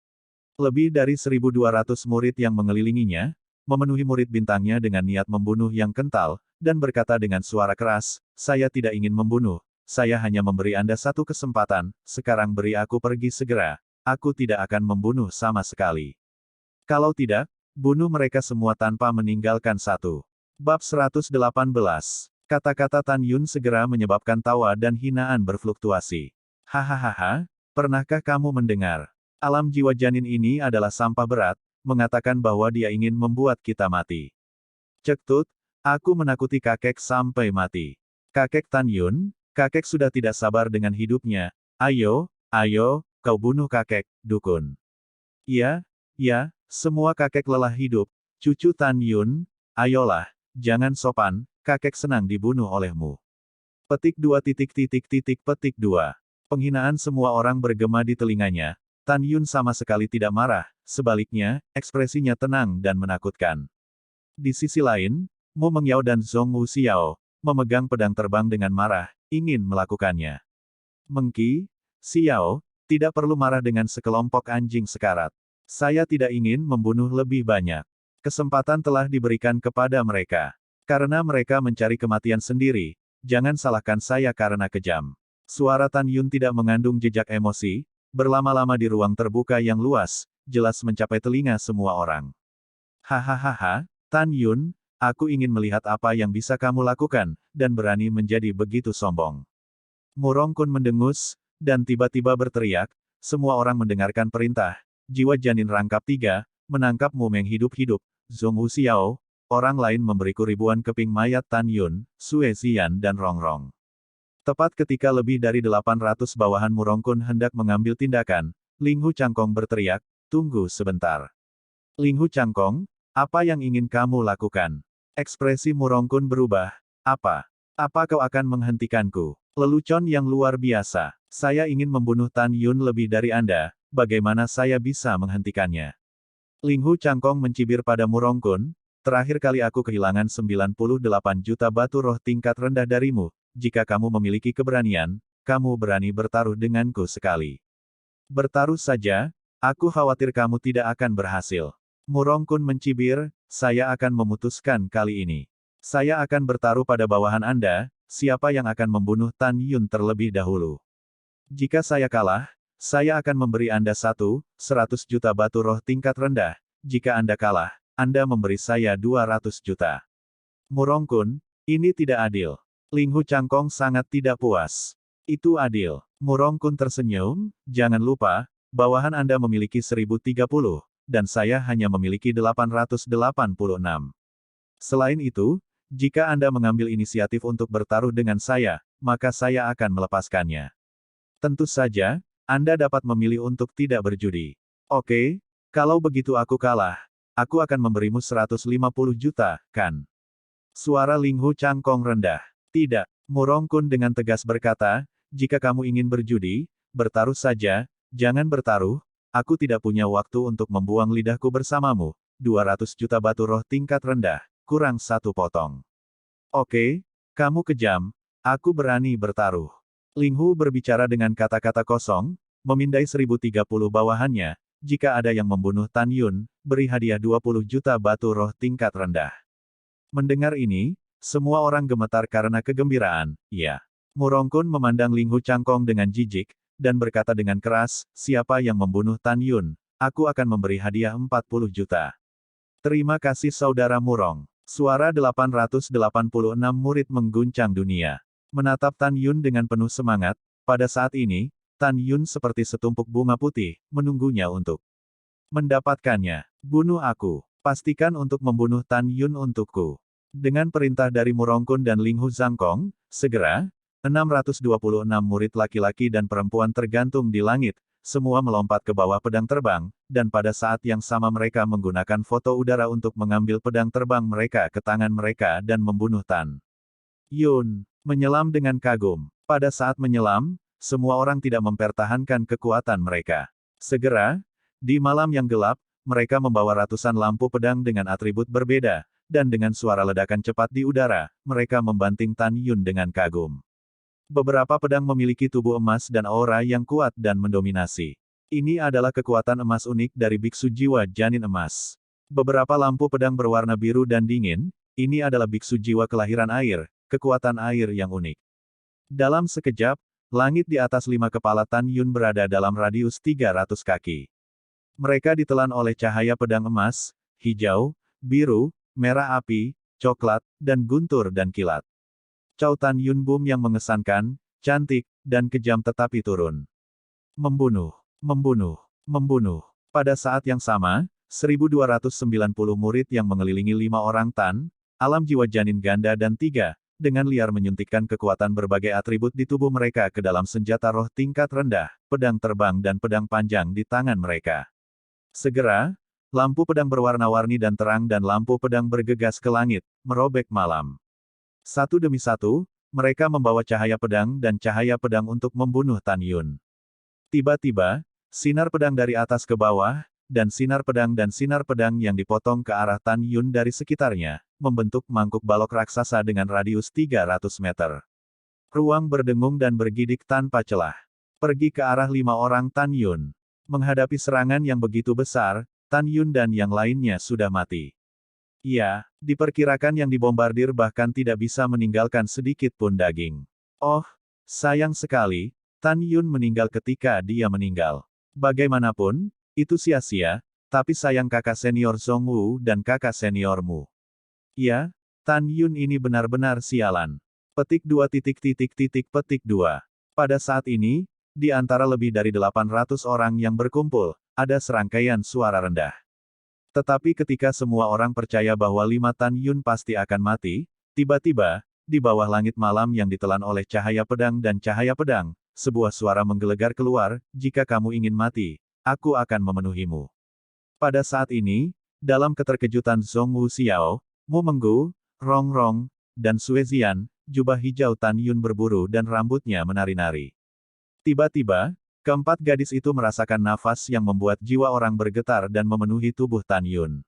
lebih dari 1.200 murid yang mengelilinginya, memenuhi murid bintangnya dengan niat membunuh yang kental, dan berkata dengan suara keras, "Saya tidak ingin membunuh, saya hanya memberi Anda satu kesempatan, sekarang beri aku pergi segera, aku tidak akan membunuh sama sekali. Kalau tidak, bunuh mereka semua tanpa meninggalkan satu. Bab 118. Kata-kata Tan Yun segera menyebabkan tawa dan hinaan berfluktuasi. Hahaha, pernahkah kamu mendengar? Alam jiwa janin ini adalah sampah berat, mengatakan bahwa dia ingin membuat kita mati. Cek Tut, aku menakuti kakek sampai mati. Kakek Tan Yun, kakek sudah tidak sabar dengan hidupnya. Ayo, ayo, kau bunuh kakek, dukun. Iya, ya, semua kakek lelah hidup. Cucu Tan Yun, ayolah, jangan sopan, kakek senang dibunuh olehmu. Petik 2. Penghinaan semua orang bergema di telinganya. Tan Yun sama sekali tidak marah, sebaliknya, ekspresinya tenang dan menakutkan. Di sisi lain, Mo Mengyao dan Zhong Wuxiao, memegang pedang terbang dengan marah, ingin melakukannya. Mengki, Xiao, tidak perlu marah dengan sekelompok anjing sekarat. Saya tidak ingin membunuh lebih banyak. Kesempatan telah diberikan kepada mereka. Karena mereka mencari kematian sendiri, jangan salahkan saya karena kejam. Suara Tan Yun tidak mengandung jejak emosi, berlama-lama di ruang terbuka yang luas, jelas mencapai telinga semua orang. Hahaha, Tan Yun, aku ingin melihat apa yang bisa kamu lakukan, dan berani menjadi begitu sombong. Murong Kun mendengus, dan tiba-tiba berteriak, semua orang mendengarkan perintah, jiwa janin rangkap 3, menangkap Mu Meng hidup-hidup, Zhong Wuxiao, orang lain memberiku ribuan keping mayat Tan Yun, Sue Zian dan Rong Rong. Tepat ketika lebih dari 800 bawahan Murong Kun hendak mengambil tindakan, Ling Hu Changkong berteriak, tunggu sebentar. Ling Hu Changkong, apa yang ingin kamu lakukan? Ekspresi Murong Kun berubah, apa? Apa kau akan menghentikanku? Lelucon yang luar biasa. Saya ingin membunuh Tan Yun lebih dari Anda, bagaimana saya bisa menghentikannya? Ling Hu Changkong mencibir pada Murong Kun, terakhir kali aku kehilangan 98 juta batu roh tingkat rendah darimu, jika kamu memiliki keberanian, kamu berani bertaruh denganku sekali. Bertaruh saja, aku khawatir kamu tidak akan berhasil. Murong Kun mencibir, saya akan memutuskan kali ini. Saya akan bertaruh pada bawahan Anda, siapa yang akan membunuh Tan Yun terlebih dahulu. Jika saya kalah, saya akan memberi Anda 100 juta batu roh tingkat rendah, jika Anda kalah, Anda memberi saya 200 juta. Murong Kun, ini tidak adil. Ling Hu Changkong sangat tidak puas. Itu adil. Murong Kun tersenyum, jangan lupa, bawahan Anda memiliki 1030, dan saya hanya memiliki 886. Selain itu, jika Anda mengambil inisiatif untuk bertaruh dengan saya, maka saya akan melepaskannya. Tentu saja, Anda dapat memilih untuk tidak berjudi. Oke, kalau begitu aku kalah. Aku akan memberimu 150 juta, kan? Suara Ling Hu Changkong rendah. Tidak, Murong Kun dengan tegas berkata, jika kamu ingin berjudi, bertaruh saja, jangan bertaruh, aku tidak punya waktu untuk membuang lidahku bersamamu, 200 juta batu roh tingkat rendah, kurang satu potong. Oke, kamu kejam, aku berani bertaruh. Ling Hu berbicara dengan kata-kata kosong, memindai 1030 bawahannya, jika ada yang membunuh Tan Yun, beri hadiah 20 juta batu roh tingkat rendah. Mendengar ini, semua orang gemetar karena kegembiraan, ya. Murong Kun memandang Ling Hu Changkong dengan jijik, dan berkata dengan keras, siapa yang membunuh Tan Yun, aku akan memberi hadiah 40 juta. Terima kasih saudara Murong. Suara 886 murid mengguncang dunia. Menatap Tan Yun dengan penuh semangat, pada saat ini, Tan Yun seperti setumpuk bunga putih, menunggunya untuk mendapatkannya. Bunuh aku. Pastikan untuk membunuh Tan Yun untukku. Dengan perintah dari Murong Kun dan Ling Hu Changkong, segera, 626 murid laki-laki dan perempuan tergantung di langit, semua melompat ke bawah pedang terbang, dan pada saat yang sama mereka menggunakan foto udara untuk mengambil pedang terbang mereka ke tangan mereka dan membunuh Tan Yun. Menyelam dengan kagum. Pada saat menyelam, semua orang tidak mempertahankan kekuatan mereka. Segera, di malam yang gelap, mereka membawa ratusan lampu pedang dengan atribut berbeda, dan dengan suara ledakan cepat di udara, mereka membanting Tan Yun dengan kagum. Beberapa pedang memiliki tubuh emas dan aura yang kuat dan mendominasi. Ini adalah kekuatan emas unik dari biksu jiwa janin emas. Beberapa lampu pedang berwarna biru dan dingin, ini adalah biksu jiwa kelahiran air, kekuatan air yang unik. Dalam sekejap, langit di atas 5 kepala Tan Yun berada dalam radius 300 kaki. Mereka ditelan oleh cahaya pedang emas, hijau, biru, merah api, coklat, dan guntur dan kilat. Cao Tan Yun Boom yang mengesankan, cantik, dan kejam tetapi turun. Membunuh, membunuh, membunuh. Pada saat yang sama, 1290 murid yang mengelilingi 5 orang Tan, alam jiwa janin ganda dan 3, dengan liar menyuntikkan kekuatan berbagai atribut di tubuh mereka ke dalam senjata roh tingkat rendah, pedang terbang dan pedang panjang di tangan mereka. Segera, lampu pedang berwarna-warni dan terang dan lampu pedang bergegas ke langit, merobek malam. Satu demi satu, mereka membawa cahaya pedang dan cahaya pedang untuk membunuh Tan Yun. Tiba-tiba, sinar pedang dari atas ke bawah, dan sinar pedang yang dipotong ke arah Tan Yun dari sekitarnya, membentuk mangkuk balok raksasa dengan radius 300 meter. Ruang berdengung dan bergidik tanpa celah. Pergi ke arah 5 orang Tan Yun. Menghadapi serangan yang begitu besar, Tan Yun dan yang lainnya sudah mati. Iya, diperkirakan yang dibombardir bahkan tidak bisa meninggalkan sedikit pun daging. Oh, sayang sekali, Tan Yun meninggal ketika dia meninggal. Bagaimanapun, itu sia-sia, tapi sayang kakak senior Zhong Wu dan kakak seniormu. Ya, Tan Yun ini benar-benar sialan. Petik 2 petik 2. Pada saat ini, di antara lebih dari 800 orang yang berkumpul, ada serangkaian suara rendah. Tetapi ketika semua orang percaya bahwa 5 Tan Yun pasti akan mati, tiba-tiba, di bawah langit malam yang ditelan oleh cahaya pedang dan cahaya pedang, sebuah suara menggelegar keluar, jika kamu ingin mati, aku akan memenuhimu. Pada saat ini, dalam keterkejutan Zhong Wu Xiao, Mu Menggu, Rong Rong, dan Sue Zian, jubah hijau Tan Yun berburu dan rambutnya menari-nari. Tiba-tiba, keempat gadis itu merasakan nafas yang membuat jiwa orang bergetar dan memenuhi tubuh Tan Yun.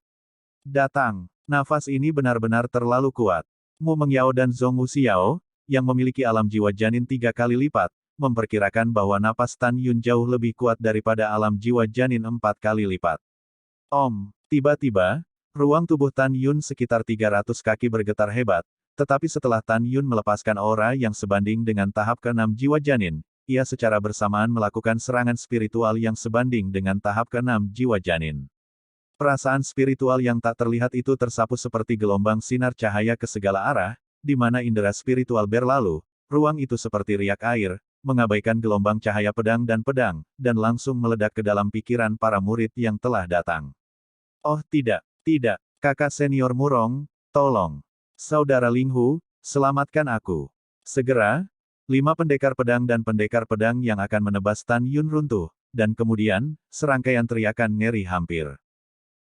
Datang, nafas ini benar-benar terlalu kuat. Mu Mengyao dan Zhong Wu Xiao, yang memiliki alam jiwa janin 3 kali lipat, memperkirakan bahwa napas Tan Yun jauh lebih kuat daripada alam jiwa janin 4 kali lipat. Tiba-tiba, ruang tubuh Tan Yun sekitar 300 kaki bergetar hebat, tetapi setelah Tan Yun melepaskan aura yang sebanding dengan tahap ke-6 jiwa janin, ia secara bersamaan melakukan serangan spiritual yang sebanding dengan tahap ke-6 jiwa janin. Perasaan spiritual yang tak terlihat itu tersapu seperti gelombang sinar cahaya ke segala arah, di mana indera spiritual berlalu, ruang itu seperti riak air, mengabaikan gelombang cahaya pedang, dan langsung meledak ke dalam pikiran para murid yang telah datang. Oh tidak, kakak senior Murong, tolong. Saudara Ling Hu, selamatkan aku. Segera, 5 pendekar pedang dan pendekar pedang yang akan menebas Tan Yun runtuh, dan kemudian, serangkaian teriakan ngeri hampir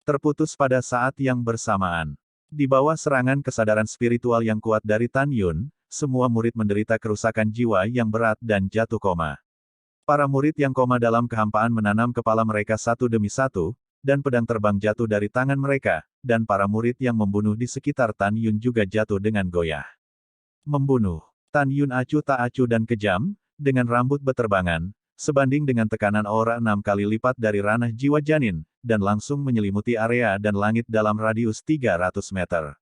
terputus pada saat yang bersamaan. Di bawah serangan kesadaran spiritual yang kuat dari Tan Yun, semua murid menderita kerusakan jiwa yang berat dan jatuh koma. Para murid yang koma dalam kehampaan menanam kepala mereka satu demi satu, dan pedang terbang jatuh dari tangan mereka, dan para murid yang membunuh di sekitar Tan Yun juga jatuh dengan goyah. Membunuh. Tan Yun acuh tak acuh dan kejam, dengan rambut beterbangan, sebanding dengan tekanan aura 6 kali lipat dari ranah jiwa janin, dan langsung menyelimuti area dan langit dalam radius 300 meter.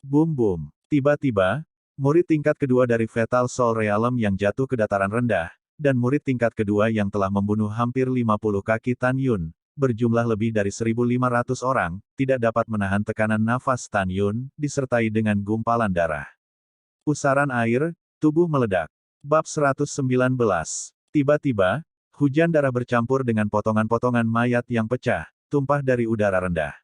Boom. Tiba-tiba, murid tingkat kedua dari Fatal Soul Realm yang jatuh ke dataran rendah, dan murid tingkat kedua yang telah membunuh hampir 50 kaki Tan Yun, berjumlah lebih dari 1.500 orang, tidak dapat menahan tekanan nafas Tan Yun, disertai dengan gumpalan darah. Pusaran air, tubuh meledak. Bab 119. Tiba-tiba, hujan darah bercampur dengan potongan-potongan mayat yang pecah, tumpah dari udara rendah.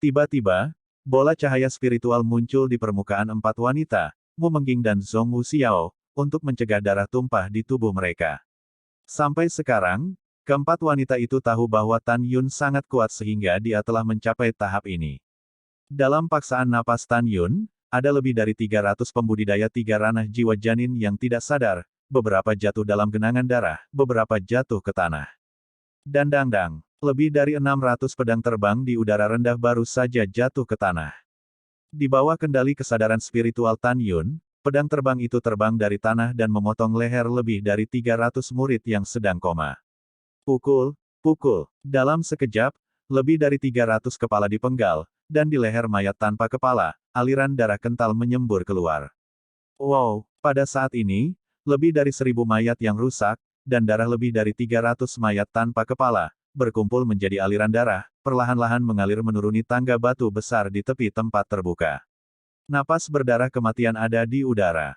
Tiba-tiba, bola cahaya spiritual muncul di permukaan 4 wanita, Mu Mengging dan Zhong Wu Xiao, untuk mencegah darah tumpah di tubuh mereka. Sampai sekarang, keempat wanita itu tahu bahwa Tan Yun sangat kuat sehingga dia telah mencapai tahap ini. Dalam paksaan napas Tan Yun, ada lebih dari 300 pembudidaya 3 ranah jiwa janin yang tidak sadar, beberapa jatuh dalam genangan darah, beberapa jatuh ke tanah. Dan lebih dari 600 pedang terbang di udara rendah baru saja jatuh ke tanah. Di bawah kendali kesadaran spiritual Tan Yun, pedang terbang itu terbang dari tanah dan memotong leher lebih dari 300 murid yang sedang koma. Pukul. Dalam sekejap, lebih dari 300 kepala dipenggal, dan di leher mayat tanpa kepala, aliran darah kental menyembur keluar. Wow, pada saat ini, Lebih dari 1.000 mayat yang rusak, dan darah lebih dari 300 mayat tanpa kepala, berkumpul menjadi aliran darah, perlahan-lahan mengalir menuruni tangga batu besar di tepi tempat terbuka. Napas berdarah kematian ada di udara.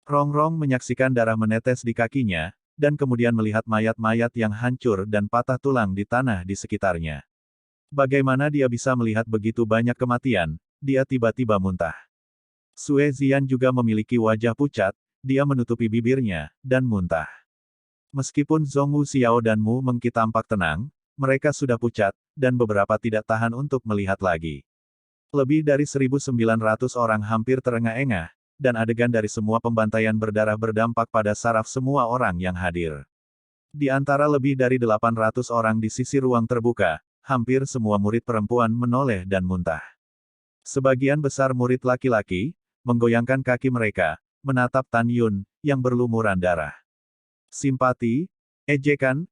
Rongrong menyaksikan darah menetes di kakinya, dan kemudian melihat mayat-mayat yang hancur dan patah tulang di tanah di sekitarnya. Bagaimana dia bisa melihat begitu banyak kematian? Dia tiba-tiba muntah. Sue Zian juga memiliki wajah pucat, dia menutupi bibirnya, dan muntah. Meskipun Zhong Wu Xiao dan Mu Mengqi tampak tenang, mereka sudah pucat, dan beberapa tidak tahan untuk melihat lagi. Lebih dari 1.900 orang hampir terengah-engah, dan adegan dari semua pembantaian berdarah berdampak pada saraf semua orang yang hadir. Di antara lebih dari 800 orang di sisi ruang terbuka, hampir semua murid perempuan menoleh dan muntah. Sebagian besar murid laki-laki, menggoyangkan kaki mereka, menatap Tan Yun, yang berlumuran darah. Simpati, ejekan,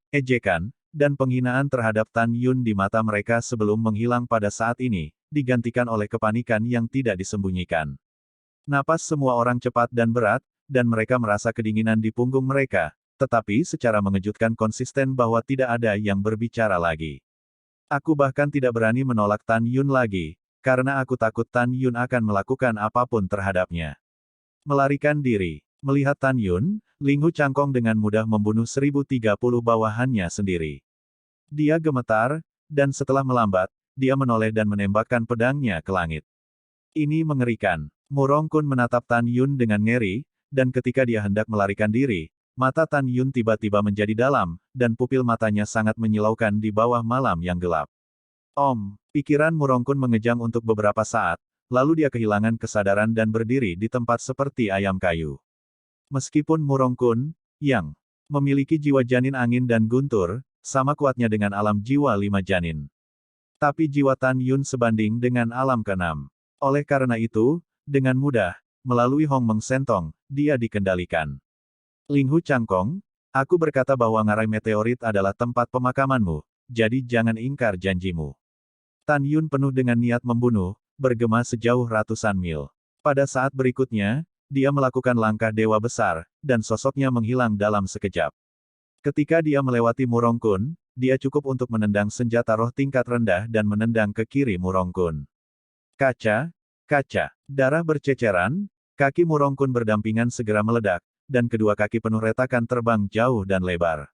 dan penghinaan terhadap Tan Yun di mata mereka sebelum menghilang pada saat ini, digantikan oleh kepanikan yang tidak disembunyikan. Napas semua orang cepat dan berat, dan mereka merasa kedinginan di punggung mereka, tetapi secara mengejutkan konsisten bahwa tidak ada yang berbicara lagi. Aku bahkan tidak berani menolak Tan Yun lagi, karena aku takut Tan Yun akan melakukan apapun terhadapnya. Melarikan diri. Melihat Tan Yun, Ling Hu Changkong dengan mudah membunuh 1030 bawahannya sendiri. Dia gemetar, dan setelah melambat, dia menoleh dan menembakkan pedangnya ke langit. Ini mengerikan. Murong Kun menatap Tan Yun dengan ngeri, dan ketika dia hendak melarikan diri, mata Tan Yun tiba-tiba menjadi dalam, dan pupil matanya sangat menyilaukan di bawah malam yang gelap. Pikiran Murong Kun mengejang untuk beberapa saat, lalu dia kehilangan kesadaran dan berdiri di tempat seperti ayam kayu. Meskipun Murong Kun, yang memiliki jiwa janin angin dan guntur, sama kuatnya dengan alam jiwa 5 janin. Tapi jiwa Tan Yun sebanding dengan alam ke-6. Oleh karena itu, dengan mudah, melalui Hong Meng Sentong, dia dikendalikan. Ling Hu Changkong, aku berkata bahwa ngarai meteorit adalah tempat pemakamanmu, jadi jangan ingkar janjimu. Tan Yun penuh dengan niat membunuh, bergema sejauh ratusan mil. Pada saat berikutnya, dia melakukan langkah dewa besar, dan sosoknya menghilang dalam sekejap. Ketika dia melewati Murong Kun, dia cukup untuk menendang senjata roh tingkat rendah dan menendang ke kiri Murong Kun. Kaca, darah berceceran, kaki Murong Kun berdampingan segera meledak, dan kedua kaki penuh retakan terbang jauh dan lebar.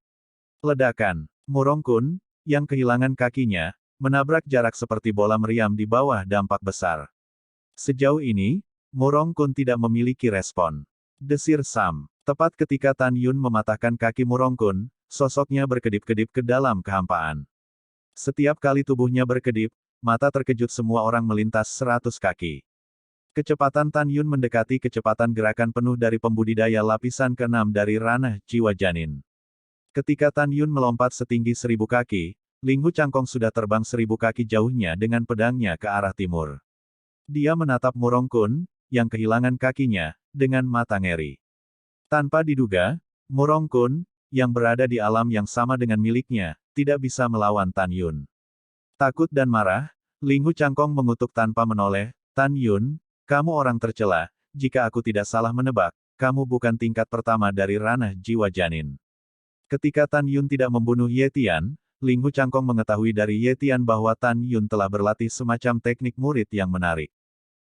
Ledakan, Murong Kun, yang kehilangan kakinya, menabrak jarak seperti bola meriam di bawah dampak besar. Sejauh ini, Murong Kun tidak memiliki respon. Desir Sam. Tepat ketika Tan Yun mematahkan kaki Murong Kun, sosoknya berkedip-kedip ke dalam kehampaan. Setiap kali tubuhnya berkedip, mata terkejut semua orang melintas 100 kaki. Kecepatan Tan Yun mendekati kecepatan gerakan penuh dari pembudidaya lapisan ke-6 dari ranah jiwa janin. Ketika Tan Yun melompat setinggi 1000 kaki, Ling Hu Changkong sudah terbang 1000 kaki jauhnya dengan pedangnya ke arah timur. Dia menatap Murong Kun, yang kehilangan kakinya, dengan mata ngeri. Tanpa diduga, Murong Kun, yang berada di alam yang sama dengan miliknya, tidak bisa melawan Tan Yun. Takut dan marah, Ling Hu Changkong mengutuk tanpa menoleh, Tan Yun, kamu orang tercela, jika aku tidak salah menebak, kamu bukan tingkat pertama dari ranah jiwa janin. Ketika Tan Yun tidak membunuh Ye Tian, Ling Hu Changkong mengetahui dari Ye Tian bahwa Tan Yun telah berlatih semacam teknik murid yang menarik.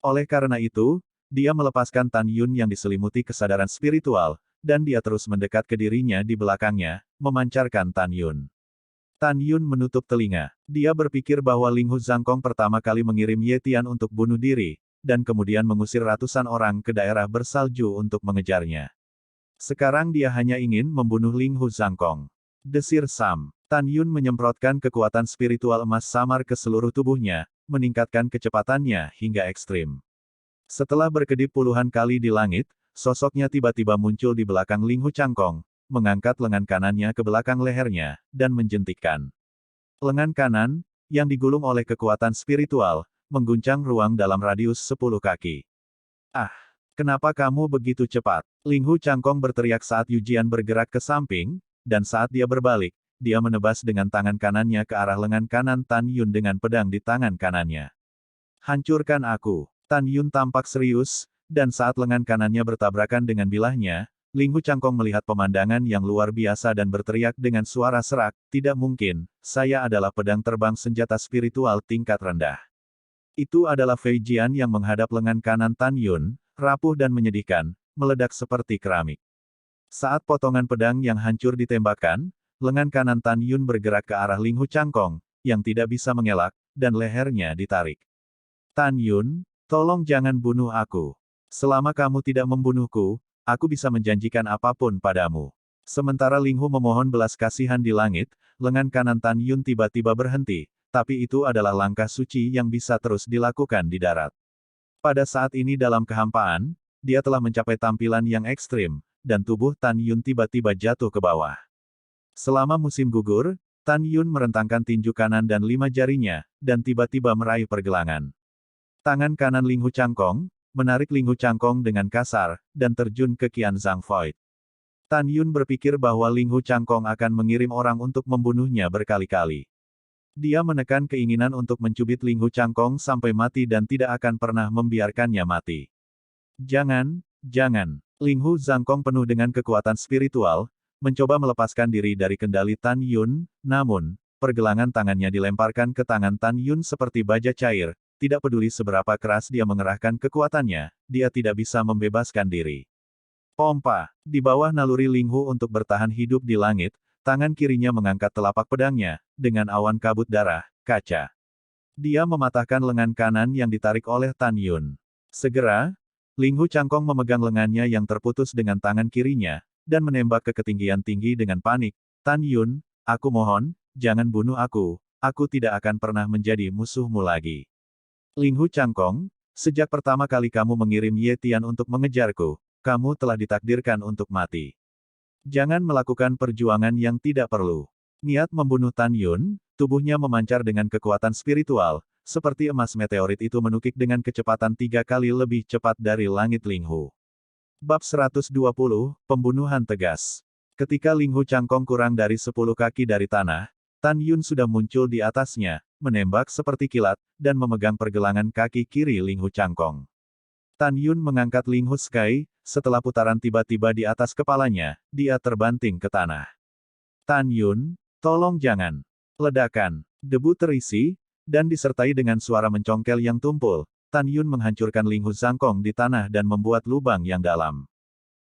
Oleh karena itu, dia melepaskan Tan Yun yang diselimuti kesadaran spiritual, dan dia terus mendekat ke dirinya di belakangnya, memancarkan Tan Yun. Tan Yun menutup telinga. Dia berpikir bahwa Ling Hu Zhangkong pertama kali mengirim Ye Tian untuk bunuh diri, dan kemudian mengusir ratusan orang ke daerah bersalju untuk mengejarnya. Sekarang dia hanya ingin membunuh Ling Hu Zhangkong. Desir Sam. Tan Yun menyemprotkan kekuatan spiritual emas samar ke seluruh tubuhnya, meningkatkan kecepatannya hingga ekstrim. Setelah berkedip puluhan kali di langit, sosoknya tiba-tiba muncul di belakang Ling Hu Changkong, mengangkat lengan kanannya ke belakang lehernya, dan menjentikkan. Lengan kanan, yang digulung oleh kekuatan spiritual, mengguncang ruang dalam radius 10 kaki. Ah! Kenapa kamu begitu cepat? Ling Hu Changkong berteriak saat Yu Jian bergerak ke samping, dan saat dia berbalik, dia menebas dengan tangan kanannya ke arah lengan kanan Tan Yun dengan pedang di tangan kanannya. Hancurkan aku. Tan Yun tampak serius, dan saat lengan kanannya bertabrakan dengan bilahnya, Ling Hu Changkong melihat pemandangan yang luar biasa dan berteriak dengan suara serak, tidak mungkin, saya adalah pedang terbang senjata spiritual tingkat rendah. Itu adalah Fei Jian yang menghadap lengan kanan Tan Yun, rapuh dan menyedihkan, meledak seperti keramik. Saat potongan pedang yang hancur ditembakkan, lengan kanan Tan Yun bergerak ke arah Ling Hu Changkong, yang tidak bisa mengelak, dan lehernya ditarik. Tan Yun, tolong jangan bunuh aku. Selama kamu tidak membunuhku, aku bisa menjanjikan apapun padamu. Sementara Ling Hu memohon belas kasihan di langit, lengan kanan Tan Yun tiba-tiba berhenti, tapi itu adalah langkah suci yang bisa terus dilakukan di darat. Pada saat ini dalam kehampaan, dia telah mencapai tampilan yang ekstrim, dan tubuh Tan Yun tiba-tiba jatuh ke bawah. Selama musim gugur, Tan Yun merentangkan tinju kanan dan 5 jarinya, dan tiba-tiba meraih pergelangan. Tangan kanan Ling Hu Changkong, menarik Ling Hu Changkong dengan kasar, dan terjun ke Qianzhang Void. Tan Yun berpikir bahwa Ling Hu Changkong akan mengirim orang untuk membunuhnya berkali-kali. Dia menekan keinginan untuk mencubit Ling Hu Changkong sampai mati dan tidak akan pernah membiarkannya mati. Jangan, jangan. Ling Hu Changkong penuh dengan kekuatan spiritual, mencoba melepaskan diri dari kendali Tan Yun, namun, pergelangan tangannya dilemparkan ke tangan Tan Yun seperti baja cair. Tidak peduli seberapa keras dia mengerahkan kekuatannya, dia tidak bisa membebaskan diri. Pompa, di bawah naluri Ling Hu untuk bertahan hidup di langit, tangan kirinya mengangkat telapak pedangnya, dengan awan kabut darah, kaca. Dia mematahkan lengan kanan yang ditarik oleh Tan Yun. Segera, Ling Hu Changkong memegang lengannya yang terputus dengan tangan kirinya, dan menembak ke ketinggian tinggi dengan panik. Tan Yun, aku mohon, jangan bunuh aku tidak akan pernah menjadi musuhmu lagi. Ling Hu Changkong, sejak pertama kali kamu mengirim Ye Tian untuk mengejarku, kamu telah ditakdirkan untuk mati. Jangan melakukan perjuangan yang tidak perlu. Niat membunuh Tan Yun, tubuhnya memancar dengan kekuatan spiritual, seperti emas meteorit itu menukik dengan kecepatan 3 kali lebih cepat dari langit Ling Hu. Bab 120, Pembunuhan Tegas. Ketika Ling Hu Changkong kurang dari 10 kaki dari tanah, Tan Yun sudah muncul di atasnya, menembak seperti kilat, dan memegang pergelangan kaki kiri Ling Hu Changkong. Tan Yun mengangkat Ling Hu Sky, setelah putaran tiba-tiba di atas kepalanya, dia terbanting ke tanah. Tan Yun, tolong jangan. Ledakan, debu terisi, dan disertai dengan suara mencongkel yang tumpul, Tan Yun menghancurkan Ling Hu Changkong di tanah dan membuat lubang yang dalam.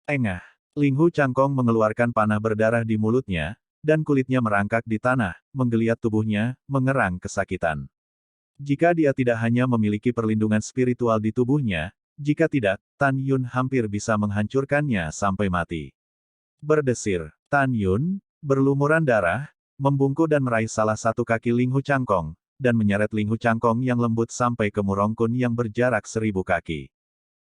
Engah, Ling Hu Changkong mengeluarkan panah berdarah di mulutnya, dan kulitnya merangkak di tanah, menggeliat tubuhnya, mengerang kesakitan. Jika dia tidak hanya memiliki perlindungan spiritual di tubuhnya, jika tidak, Tan Yun hampir bisa menghancurkannya sampai mati. Berdesir, Tan Yun, berlumuran darah, membungkuk dan meraih salah satu kaki Ling Hu Changkong, dan menyeret Ling Hu Changkong yang lembut sampai ke Murongkun yang berjarak 1000 kaki.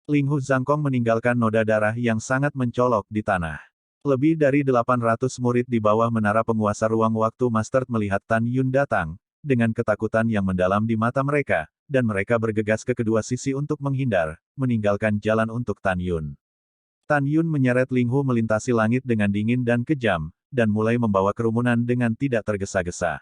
Ling Hu Changkong meninggalkan noda darah yang sangat mencolok di tanah. Lebih dari 800 murid di bawah menara penguasa ruang waktu Master melihat Tan Yun datang, dengan ketakutan yang mendalam di mata mereka, dan mereka bergegas ke kedua sisi untuk menghindar, meninggalkan jalan untuk Tan Yun. Tan Yun menyeret Ling Hu melintasi langit dengan dingin dan kejam, dan mulai membawa kerumunan dengan tidak tergesa-gesa.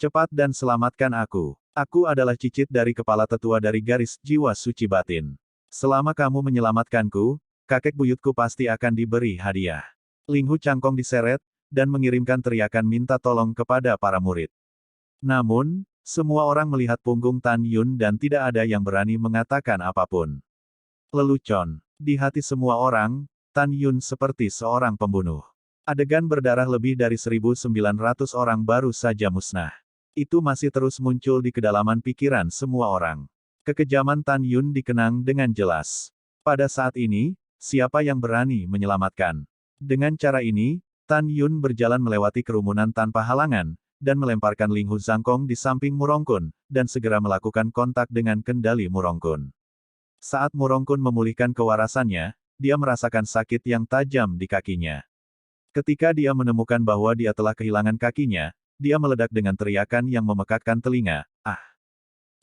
Cepat dan selamatkan aku. Aku adalah cicit dari kepala tetua dari garis jiwa suci batin. Selama kamu menyelamatkanku, kakek buyutku pasti akan diberi hadiah. Ling Hu Changkong diseret, dan mengirimkan teriakan minta tolong kepada para murid. Namun, semua orang melihat punggung Tan Yun dan tidak ada yang berani mengatakan apapun. Lelucon. Di hati semua orang, Tan Yun seperti seorang pembunuh. Adegan berdarah lebih dari 1.900 orang baru saja musnah. Itu masih terus muncul di kedalaman pikiran semua orang. Kekejaman Tan Yun dikenang dengan jelas. Pada saat ini, siapa yang berani menyelamatkan? Dengan cara ini, Tan Yun berjalan melewati kerumunan tanpa halangan, dan melemparkan Ling Hu Changkong di samping Murongkun, dan segera melakukan kontak dengan kendali Murongkun. Saat Murongkun memulihkan kewarasannya, dia merasakan sakit yang tajam di kakinya. Ketika dia menemukan bahwa dia telah kehilangan kakinya, dia meledak dengan teriakan yang memekakkan telinga, "Ah!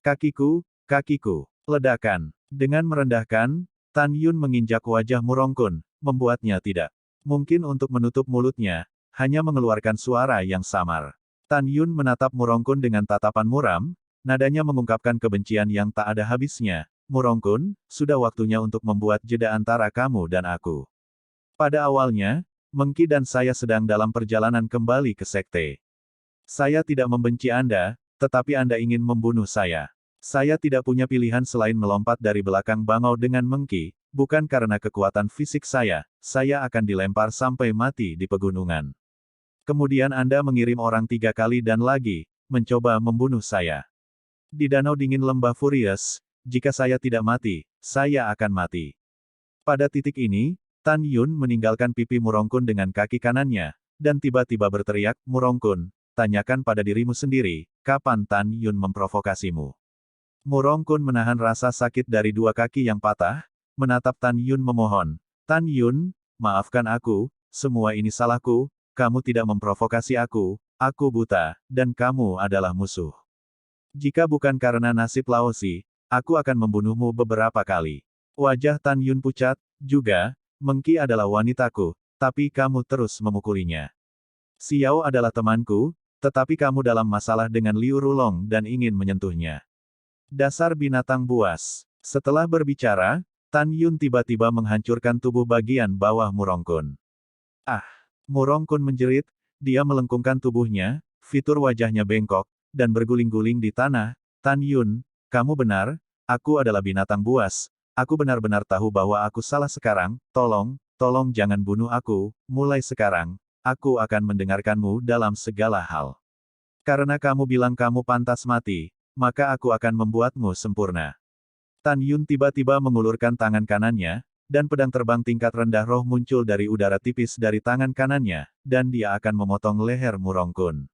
Kakiku, kakiku!" Ledakan. Dengan merendahkan, Tan Yun menginjak wajah Murongkun, membuatnya tidak mungkin untuk menutup mulutnya, hanya mengeluarkan suara yang samar. Tan Yun menatap Murongkun dengan tatapan muram, nadanya mengungkapkan kebencian yang tak ada habisnya. Murongkun, sudah waktunya untuk membuat jeda antara kamu dan aku. Pada awalnya, Mengki dan saya sedang dalam perjalanan kembali ke sekte. Saya tidak membenci Anda, tetapi Anda ingin membunuh saya. Saya tidak punya pilihan selain melompat dari belakang bangau dengan Mengki, bukan karena kekuatan fisik saya akan dilempar sampai mati di pegunungan. Kemudian Anda mengirim orang 3 kali dan lagi, mencoba membunuh saya. Di danau dingin lembah Furious, jika saya tidak mati, saya akan mati. Pada titik ini, Tan Yun meninggalkan pipi Murongkun dengan kaki kanannya, dan tiba-tiba berteriak, Murongkun, tanyakan pada dirimu sendiri, kapan Tan Yun memprovokasimu? Murongkun menahan rasa sakit dari 2 kaki yang patah, menatap Tan Yun memohon. Tan Yun, maafkan aku, semua ini salahku, kamu tidak memprovokasi aku buta, dan kamu adalah musuh. Jika bukan karena nasib Laosi, aku akan membunuhmu beberapa kali. Wajah Tan Yun pucat, juga, Mengki adalah wanitaku, tapi kamu terus memukulinya. Xiao adalah temanku, tetapi kamu dalam masalah dengan Liu Rulong dan ingin menyentuhnya. Dasar binatang buas. Setelah berbicara, Tan Yun tiba-tiba menghancurkan tubuh bagian bawah Murongkun. Ah! Murongkun menjerit, dia melengkungkan tubuhnya, fitur wajahnya bengkok, dan berguling-guling di tanah. Tan Yun, kamu benar, aku adalah binatang buas. Aku benar-benar tahu bahwa aku salah sekarang, tolong jangan bunuh aku, mulai sekarang, aku akan mendengarkanmu dalam segala hal. Karena kamu bilang kamu pantas mati, maka aku akan membuatmu sempurna. Tan Yun tiba-tiba mengulurkan tangan kanannya, dan pedang terbang tingkat rendah roh muncul dari udara tipis dari tangan kanannya, dan dia akan memotong leher Murongkun.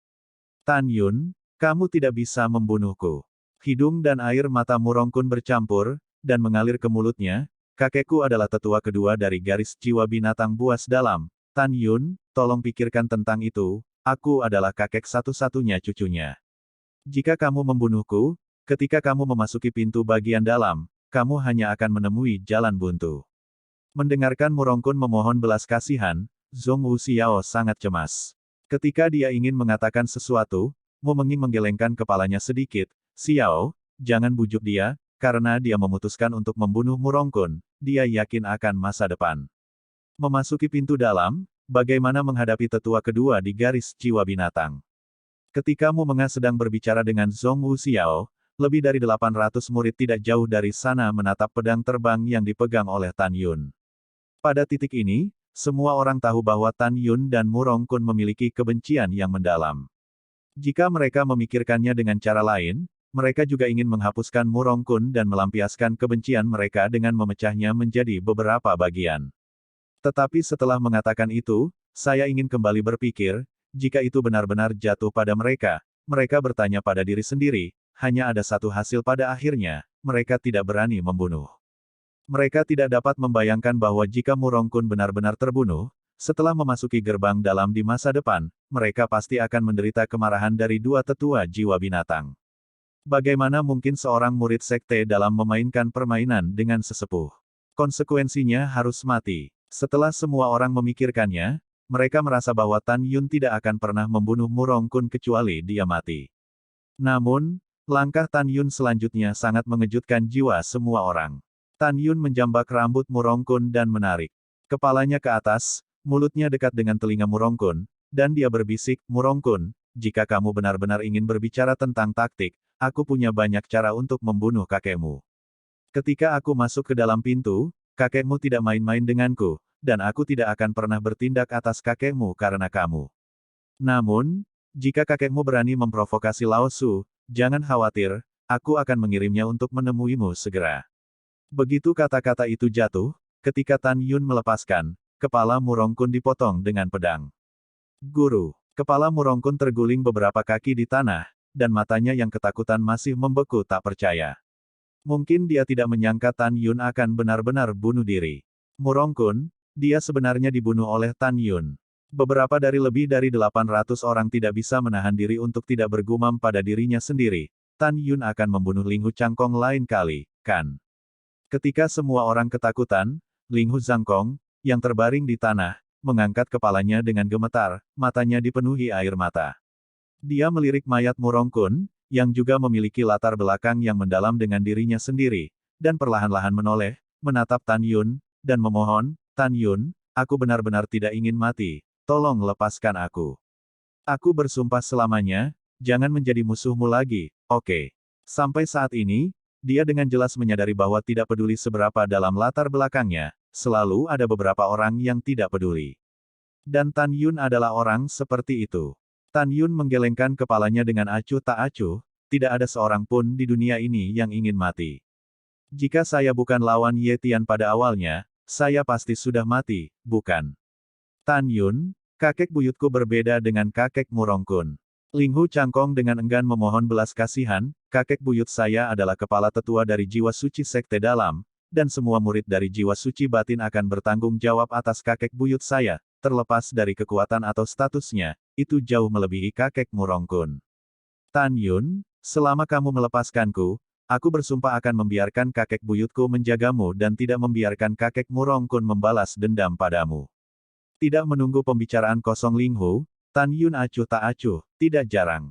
Tan Yun, kamu tidak bisa membunuhku. Hidung dan air mata Murongkun bercampur, dan mengalir ke mulutnya. Kakekku adalah tetua kedua dari garis jiwa binatang buas dalam. Tan Yun, tolong pikirkan tentang itu, aku adalah kakek satu-satunya cucunya. Jika kamu membunuhku, ketika kamu memasuki pintu bagian dalam, kamu hanya akan menemui jalan buntu. Mendengarkan Murongkun memohon belas kasihan, Zhong Wuxiao sangat cemas. Ketika dia ingin mengatakan sesuatu, Mu Menging menggelengkan kepalanya sedikit. Xiao, jangan bujuk dia, karena dia memutuskan untuk membunuh Murongkun, dia yakin akan masa depan. Memasuki pintu dalam, bagaimana menghadapi tetua kedua di garis jiwa binatang. Ketika Mu Mengah sedang berbicara dengan Zhong Wuxiao, lebih dari 800 murid tidak jauh dari sana menatap pedang terbang yang dipegang oleh Tan Yun. Pada titik ini, semua orang tahu bahwa Tan Yun dan Murongkun memiliki kebencian yang mendalam. Jika mereka memikirkannya dengan cara lain, mereka juga ingin menghapuskan Murongkun dan melampiaskan kebencian mereka dengan memecahnya menjadi beberapa bagian. Tetapi setelah mengatakan itu, saya ingin kembali berpikir, jika itu benar-benar jatuh pada mereka, mereka bertanya pada diri sendiri, hanya ada satu hasil pada akhirnya, mereka tidak berani membunuh. Mereka tidak dapat membayangkan bahwa jika Murongkun benar-benar terbunuh, setelah memasuki gerbang dalam di masa depan, mereka pasti akan menderita kemarahan dari 2 tetua jiwa binatang. Bagaimana mungkin seorang murid sekte dalam memainkan permainan dengan sesepuh? Konsekuensinya harus mati. Setelah semua orang memikirkannya, mereka merasa bahwa Tan Yun tidak akan pernah membunuh Murongkun kecuali dia mati. Namun, langkah Tan Yun selanjutnya sangat mengejutkan jiwa semua orang. Tan Yun menjambak rambut Murongkun dan menarik kepalanya ke atas, mulutnya dekat dengan telinga Murongkun, dan dia berbisik, Murongkun, jika kamu benar-benar ingin berbicara tentang taktik, aku punya banyak cara untuk membunuh kakekmu. Ketika aku masuk ke dalam pintu, kakekmu tidak main-main denganku, dan aku tidak akan pernah bertindak atas kakekmu karena kamu. Namun, jika kakekmu berani memprovokasi Lao Su, jangan khawatir, aku akan mengirimnya untuk menemuimu segera. Begitu kata-kata itu jatuh, ketika Tan Yun melepaskan, kepala Murongkun dipotong dengan pedang. Guru, kepala Murongkun terguling beberapa kaki di tanah, dan matanya yang ketakutan masih membeku tak percaya. Mungkin dia tidak menyangka Tan Yun akan benar-benar bunuh diri. Murongkun, dia sebenarnya dibunuh oleh Tan Yun. Beberapa dari lebih dari 800 orang tidak bisa menahan diri untuk tidak bergumam pada dirinya sendiri. Tan Yun akan membunuh Ling Hu Changkong lain kali, kan? Ketika semua orang ketakutan, Ling Hu Zhangkong, yang terbaring di tanah, mengangkat kepalanya dengan gemetar, matanya dipenuhi air mata. Dia melirik mayat Murongkun, yang juga memiliki latar belakang yang mendalam dengan dirinya sendiri, dan perlahan-lahan menoleh, menatap Tan Yun, dan memohon, Tan Yun, aku benar-benar tidak ingin mati, tolong lepaskan aku. Aku bersumpah selamanya, jangan menjadi musuhmu lagi, oke. Sampai saat ini, dia dengan jelas menyadari bahwa tidak peduli seberapa dalam latar belakangnya, selalu ada beberapa orang yang tidak peduli. Dan Tan Yun adalah orang seperti itu. Tan Yun menggelengkan kepalanya dengan acuh tak acuh, tidak ada seorang pun di dunia ini yang ingin mati. Jika saya bukan lawan Ye Tian pada awalnya, saya pasti sudah mati, bukan? Tan Yun, kakek buyutku berbeda dengan kakek Murongkun. Ling Hu Cangkong dengan enggan memohon belas kasihan, kakek buyut saya adalah kepala tetua dari jiwa suci sekte dalam, dan semua murid dari jiwa suci batin akan bertanggung jawab atas kakek buyut saya, terlepas dari kekuatan atau statusnya, itu jauh melebihi kakek Murongkun. Tan Yun, selama kamu melepaskanku, aku bersumpah akan membiarkan kakek buyutku menjagamu dan tidak membiarkan kakek Murongkun membalas dendam padamu. Tidak menunggu pembicaraan kosong Ling Hu, Tan Yun acuh tak acuh, tidak jarang.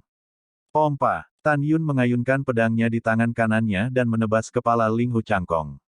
Pompa, Tan Yun mengayunkan pedangnya di tangan kanannya dan menebas kepala Ling Hu Cangkong.